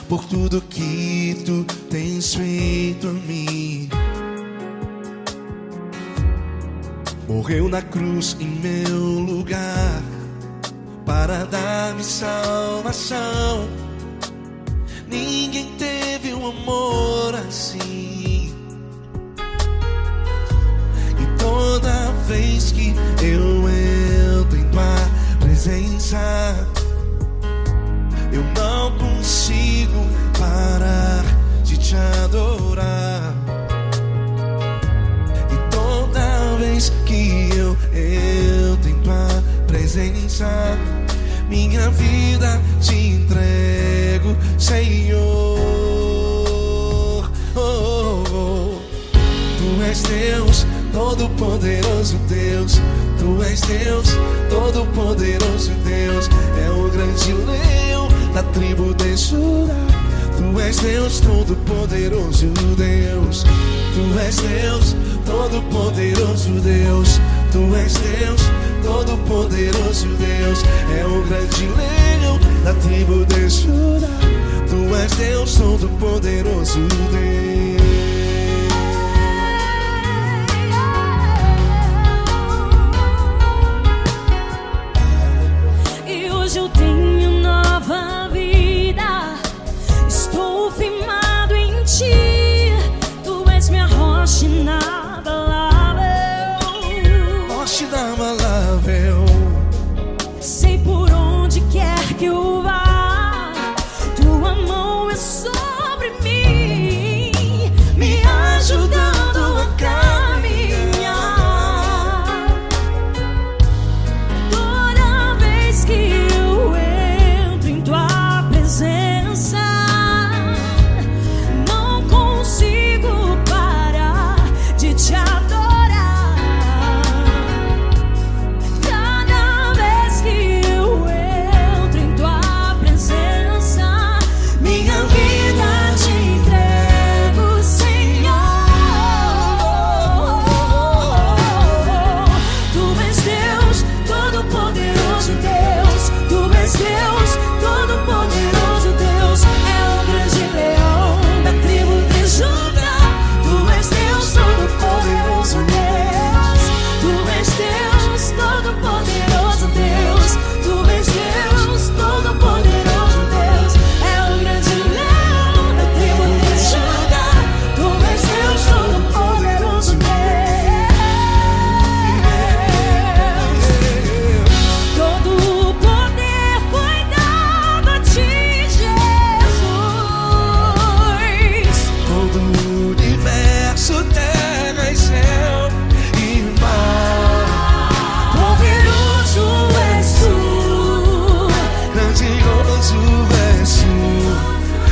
por tudo que Tu tens feito a mim. Morreu na cruz em meu lugar para dar-me salvação. Ninguém teve um amor assim. E toda vez que eu entro em tua presença, eu não consigo parar de te adorar. E toda vez que eu entro em tua presença, minha vida te entrego, Senhor. Tu és Deus, Todo-Poderoso Deus. Tu és Deus, Todo-Poderoso Deus. É o grande leão da tribo de Judá. Tu és Deus, Todo-Poderoso Deus. Tu és Deus, Todo-Poderoso Deus. Tu és Deus, Todo-Poderoso Deus. É o grande leão da tribo de Judá. Tu és Deus, Todo-Poderoso Deus. E hoje eu tenho nova vida. Estou firmado em ti. Tu és minha rocha inabalável. Rocha inabalável. Sei por onde quer que eu vá, tua mão é sobre mim, me ajudando a caminhar. Toda vez que eu entro em tua presença, não consigo parar de te adorar. Cada vez que eu entro em tua presença, minha vida te entrego, Senhor. Tu és Deus, Todo-Poderoso Deus. Tu és Deus, Todo-Poderoso Deus. É o grande leão da tribo de Judá. Tu és Deus, Todo-Poderoso Deus. Tu és Deus, Todo-Poderoso Deus. Tu és Deus, Todo-Poderoso Deus. É o grande leão da tribo de Judá. Tu és Deus, Todo-Poderoso Deus. Todo o poder foi dado a ti, Jesus. Todo o universo, terra e céu e mar. Poderoso és tu, Grandioso és tu,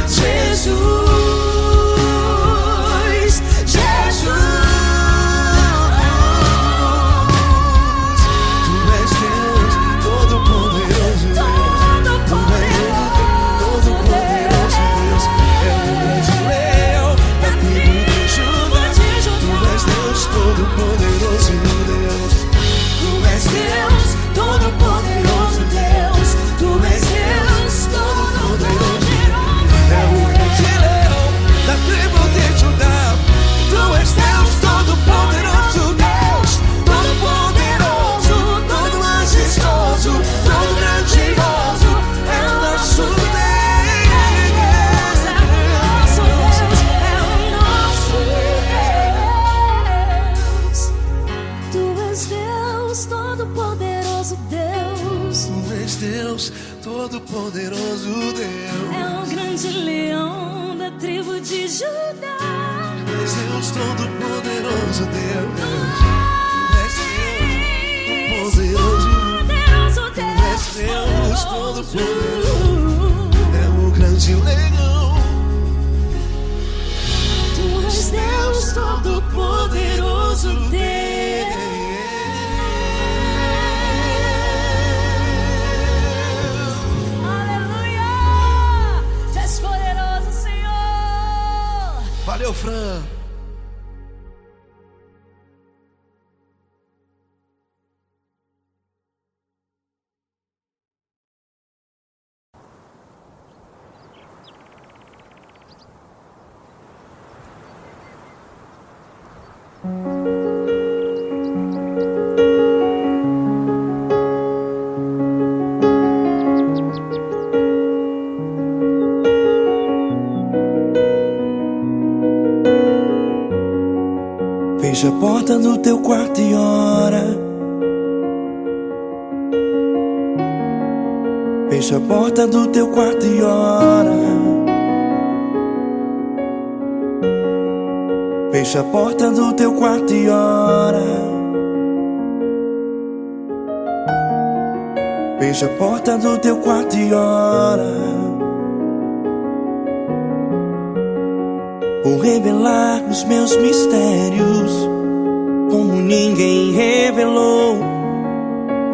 Jesus. Jesus. Tu és Deus, Todo-Poderoso Deus. Tu és Deus, Todo-Poderoso Deus. É o grande leão da tribo de Judá. Tu és Deus, Todo-Poderoso Deus. Tu és Deus, Todo-Poderoso Deus. Tu és Deus, Todo-Poderoso. É o grande leão da tribo de Judá. Tu és Deus, Todo-Poderoso Deus. Todo-Poderoso, todo majestoso, todo grandioso. É o nosso Deus. É o nosso Deus, é o nosso Deus. Tu és Deus, Todo-Poderoso Deus. Tu és Deus, Todo-Poderoso Deus. É o grande leão da tribo de Judá. Tu és Deus, Todo-Poderoso Deus. Tu és Deus, Todo-Poderoso. Poderoso Tu és Deus, Todo-Poderoso. É o grande leão. Tu és Deus, Todo-Poderoso Deus. Aleluia! Tu és poderoso, Senhor. Valeu, Fran. Fecha a porta do teu quarto e ora. Fecha a porta do teu quarto e ora. Fecha a porta do teu quarto e ora. Fecha a porta do teu quarto e ora. Vou revelar os meus mistérios como ninguém revelou.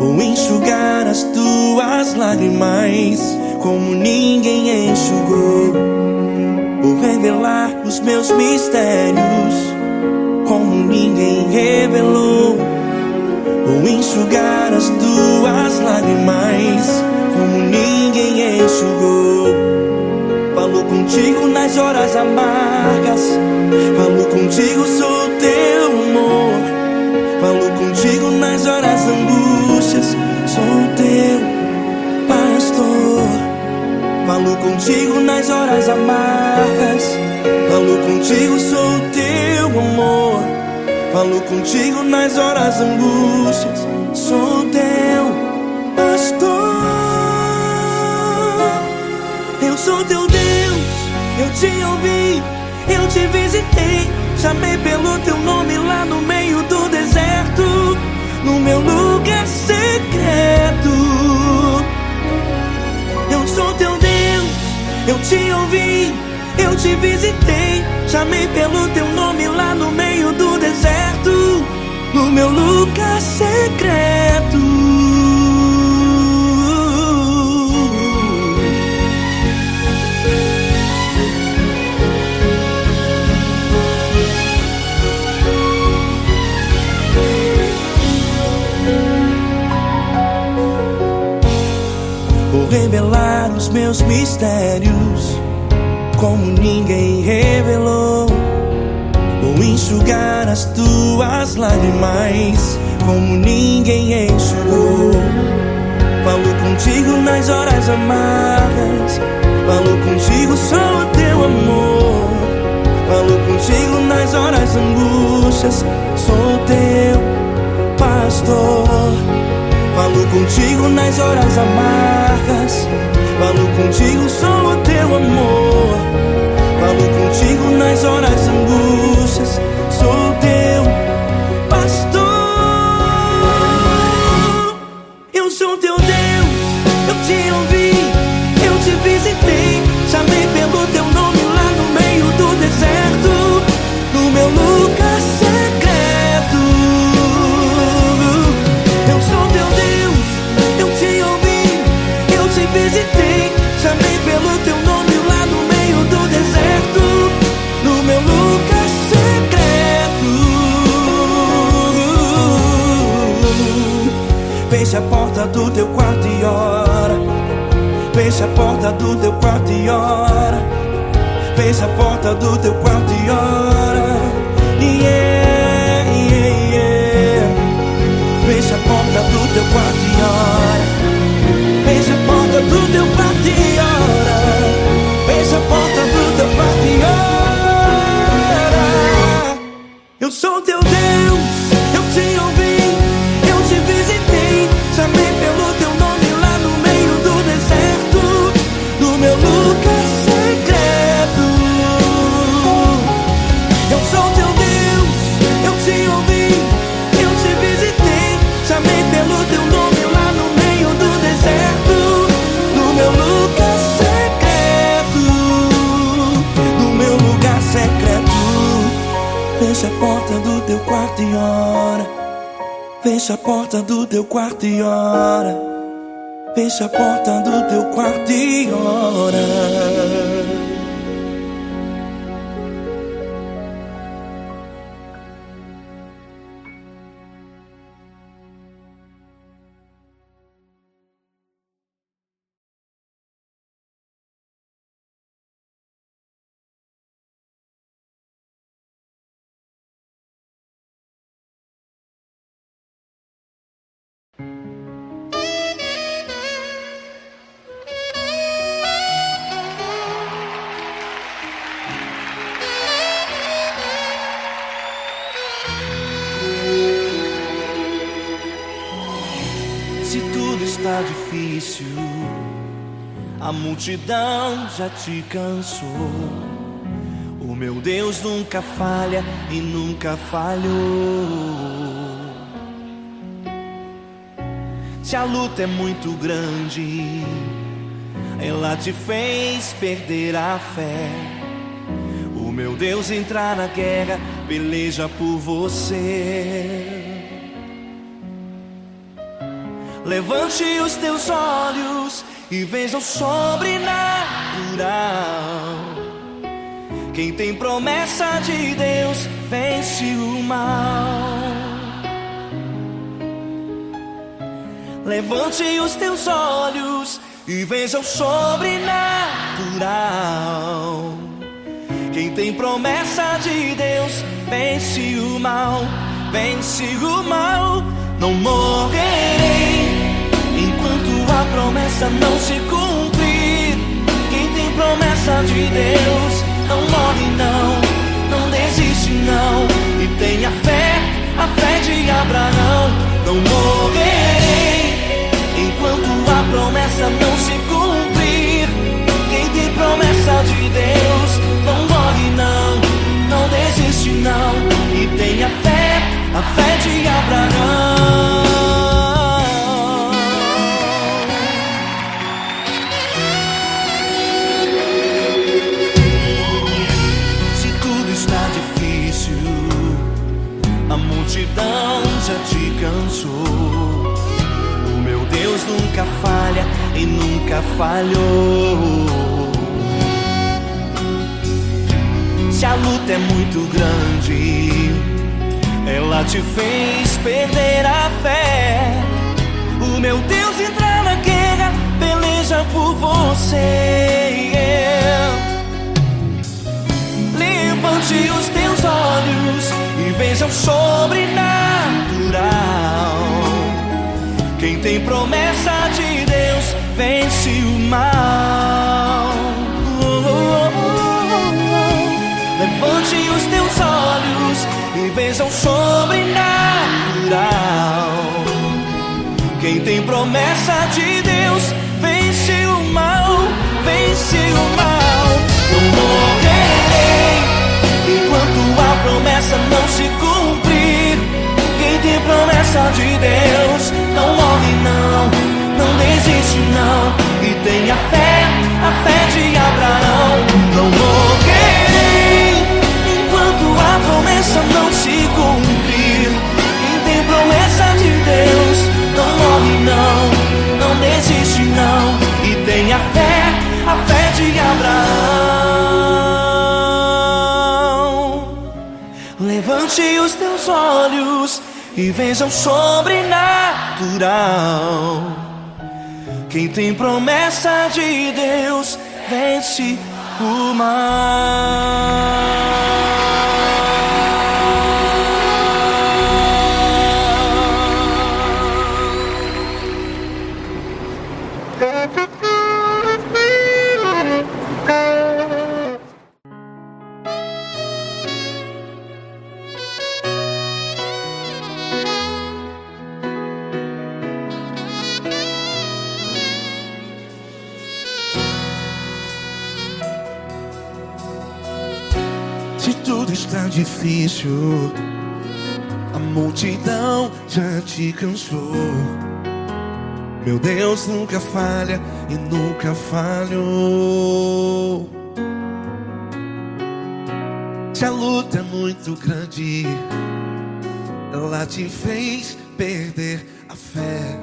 Vou enxugar as tuas lágrimas como ninguém enxugou. Vou revelar os meus mistérios como ninguém revelou. Vou enxugar as tuas lágrimas como ninguém enxugou. Falo contigo nas horas amargas, falo contigo, sou teu amor. Falo contigo nas horas angústias, sou teu pastor. Falo contigo nas horas amargas, falo contigo, sou teu amor. Falo contigo nas horas angústias, sou teu pastor. Eu sou teu Deus, eu te ouvi, eu te visitei. Chamei pelo teu nome lá no meio do deserto, no meu lugar secreto. Eu sou teu Deus, eu te ouvi, eu te visitei. Chamei pelo teu nome lá no meio do deserto, no meu lugar secreto. Vou revelar os meus mistérios como ninguém revelou. Vou enxugar as tuas lágrimas como ninguém enxugou. Falo contigo nas horas amargas, falo contigo, sou teu amor. Falo contigo nas horas angústias, sou teu pastor. Falo contigo nas horas amargas, falo contigo, sou teu amor. Falo contigo nas horas angústias, sou teu pastor. Eu sou teu Deus, eu te ouvi, eu te visitei. Chamei pelo teu nome lá no meio do deserto, no meu lugar secreto. Eu sou teu Deus, eu te ouvi, eu te visitei. Chamei pelo teu nome lá no meio do deserto, no meu lugar secreto. Fecha a porta do teu quarto e ora. Fecha a porta do teu quarto e ora. Fecha a porta do teu quarto e ora. Yeah, yeah, yeah. Fecha a porta do teu quarto e ora. Fecha a porta do teu quarto e ora. Fecha a porta do teu quarto e ora. Eu sou teu Deus, eu te ouvi, eu te visitei. Chamei pelo teu nome lá no meio do deserto, no meu lugar secreto. Eu sou teu Deus, eu te ouvi, eu te visitei. Chamei pelo teu nome lá no meio do deserto, no meu lugar secreto, no meu lugar secreto. Fecha a porta do teu quarto e ora. Fecha a porta do teu quarto e ora. Fecha a porta do teu quarto e ora. Se tudo está difícil, a multidão já te cansou. O meu Deus nunca falha e nunca falhou. Se a luta é muito grande, ela te fez perder a fé. O meu Deus entrar na guerra, peleja por você. Levante os teus olhos e veja o sobrenatural. Quem tem promessa de Deus vence o mal. Levante os teus olhos e veja o sobrenatural. Quem tem promessa de Deus vence o mal, vence o mal. Não morrerei enquanto a promessa não se cumprir. Quem tem promessa de Deus não morre não, não desiste não. E tenha fé, a fé de Abraão. Não morrerei enquanto a promessa não se cumprir. Quem tem promessa de Deus não morre não, não desiste não. E tenha fé, a fé de Abraão. Se tudo está difícil, a multidão já te cansou. O meu Deus nunca falha e nunca falhou. Se a luta é muito grande, ela te fez perder a fé. O meu Deus entra na guerra, peleja por você. Levante os teus olhos e veja o sobrenatural. Quem tem promessa de Deus vence o mal. Levante os teus olhos e veja o sobrenatural. Quem tem promessa de Deus vence o mal, vence o mal. Não morrerei enquanto a promessa não se cumprir. Quem tem promessa de Deus não morre não, não desiste não. E tenha fé, a fé de Abraão. Não morrerei enquanto a promessa não se cumprir. Quem tem promessa de Deus não morre não, não desiste não. E tenha fé, a fé de Abraão. Levante os teus olhos e veja o sobrenatural. Quem tem promessa de Deus vence o mal. Se tudo está difícil, a multidão já te cansou. Meu Deus nunca falha e nunca falhou. Se a luta é muito grande, ela te fez perder a fé.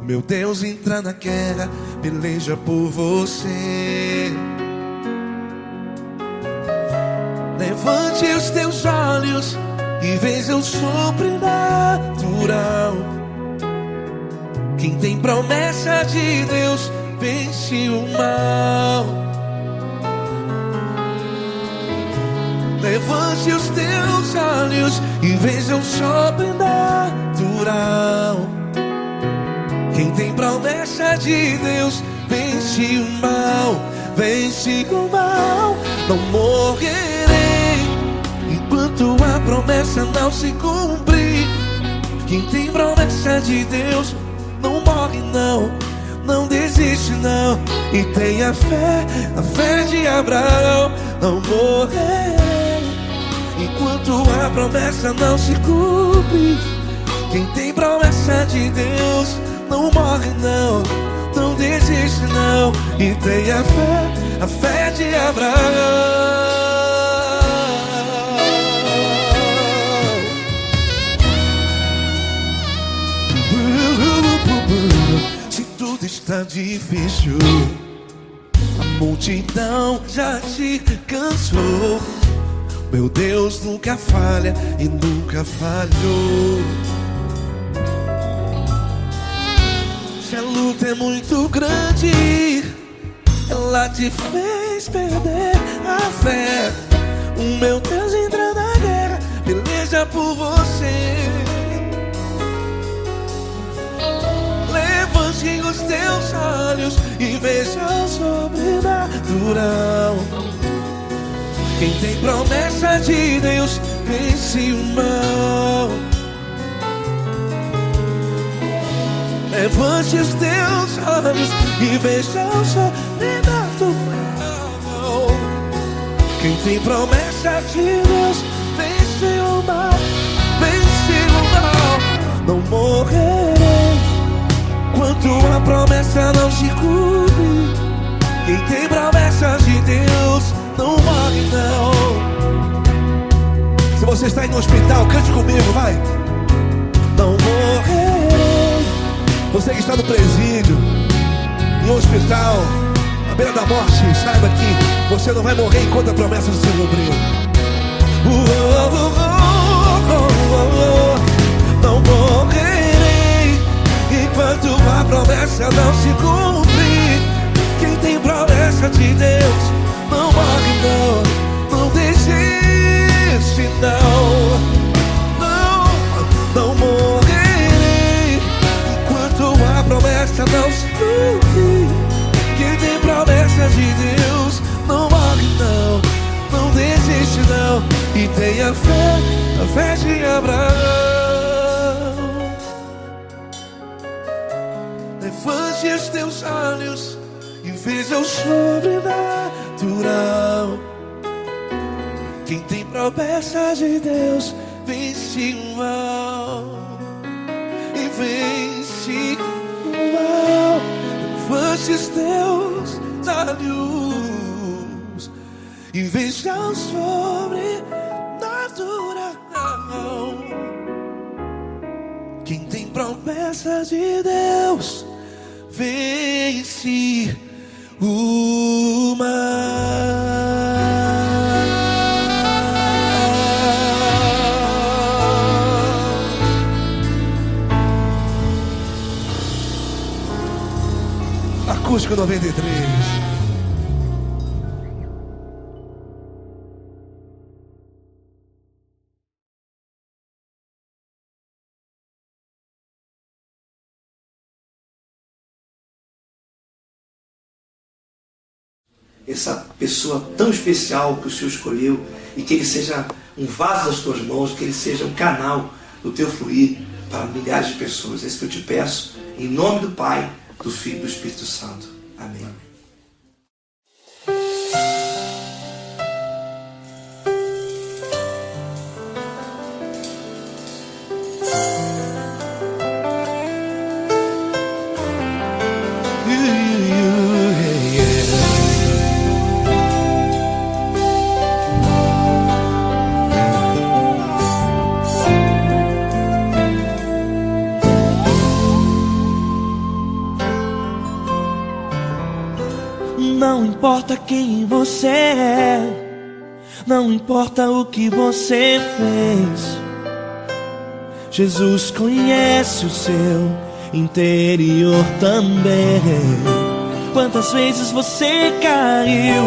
Meu Deus entra na guerra, peleja por você. Levante os teus olhos e veja o sobrenatural. Quem tem promessa de Deus vence o mal. Levante os teus olhos e veja o sobrenatural. Quem tem promessa de Deus vence o mal, vence o mal. Não morrerei enquanto a promessa não se cumprir. Quem tem promessa de Deus não morre não, não desiste não. E tenha fé, a fé de Abraão, não morrerei enquanto a promessa não se cumpre. Quem tem promessa de Deus não morre não, não desiste não. E tenha fé, a fé de Abraão. Se tudo está difícil, a multidão já te cansou, meu Deus nunca falha e nunca falhou. Se a luta é muito grande, ela te fez perder a fé, o meu Deus entra na guerra, peleja por você. Levante os teus olhos e veja o sobrenatural. Quem tem promessa de Deus vence o mal. Levante os teus olhos e veja o sobrenatural. Quem tem promessa de Deus vence o mal, vence o mal. Não morrerei enquanto a promessa não se cumpre. Quem tem promessa de Deus não morre não. Se você está aí no hospital, cante comigo, vai. Não morrerei. Você que está no presídio, em um hospital, à beira da morte, saiba que você não vai morrer enquanto a promessa se cumprir. Não morrerei enquanto a promessa não se cumprir. Quem tem promessa de Deus não morre não, não desiste não. Não morrerei enquanto a promessa não se cumprir. Quem tem promessa de Deus não morre não, não desiste não. E tenha fé, a fé de Abraão. Levante os teus olhos e veja o sobrenatural. Quem tem promessa de Deus vence o mal, e vence o mal. Levante os teus olhos e veja o sobrenatural. Quem tem promessa de Deus vence o mal. Acústico 93. Essa pessoa tão especial que o Senhor escolheu, e que ele seja um vaso das tuas mãos, que ele seja um canal do teu fluir para milhares de pessoas. É isso que eu te peço, em nome do Pai, do Filho e do Espírito Santo. Amém. Não importa quem você é, não importa o que você fez, Jesus conhece o seu interior também. Quantas vezes você caiu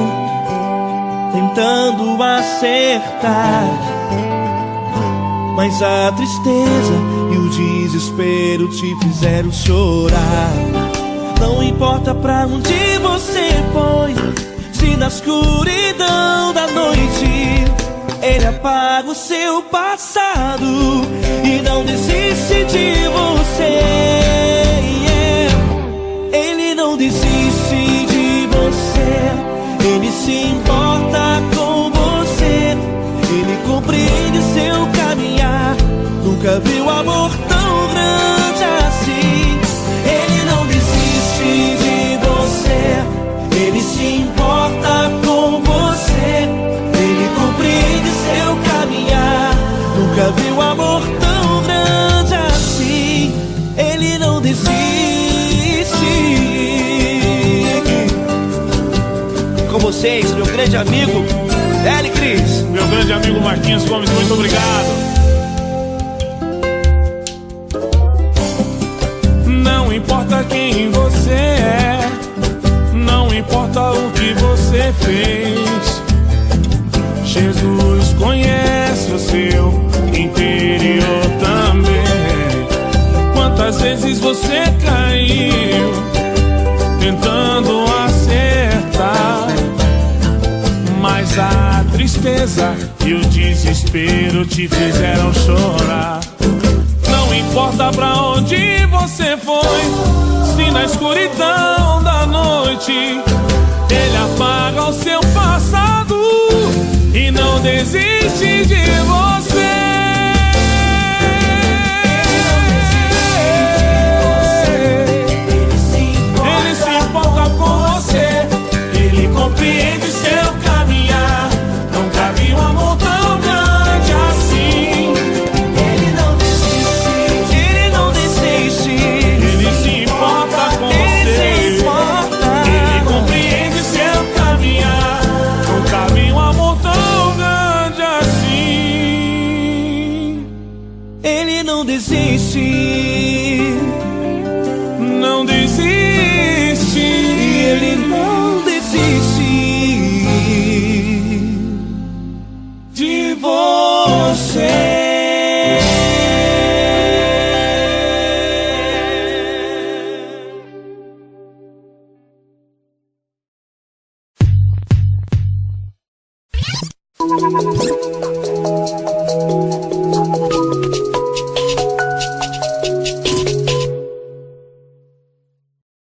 tentando acertar, mas a tristeza e o desespero te fizeram chorar. Não importa pra onde você foi, se na escuridão da noite Ele apaga o seu passado e não desiste de você. vocês, meu grande amigo L. Cris. Meu grande amigo Marquinhos Gomes, muito obrigado. Não importa quem você é, não importa o que você fez, Jesus conhece o seu interior também. Quantas vezes você caiu tentando acertar, mas a tristeza e o desespero te fizeram chorar. Não importa pra onde você foi, se na escuridão da noite Ele apaga o seu passado e não desiste de você. Ele se importa com você, Ele compreende seu caminhar. Nunca vi um amor tão grande assim. Ele não desiste, ele não desiste. Ele se importa com você, Ele compreende seu caminhar. Nunca vi um amor tão grande assim. Ele não desiste, não desiste. ele não desiste De você.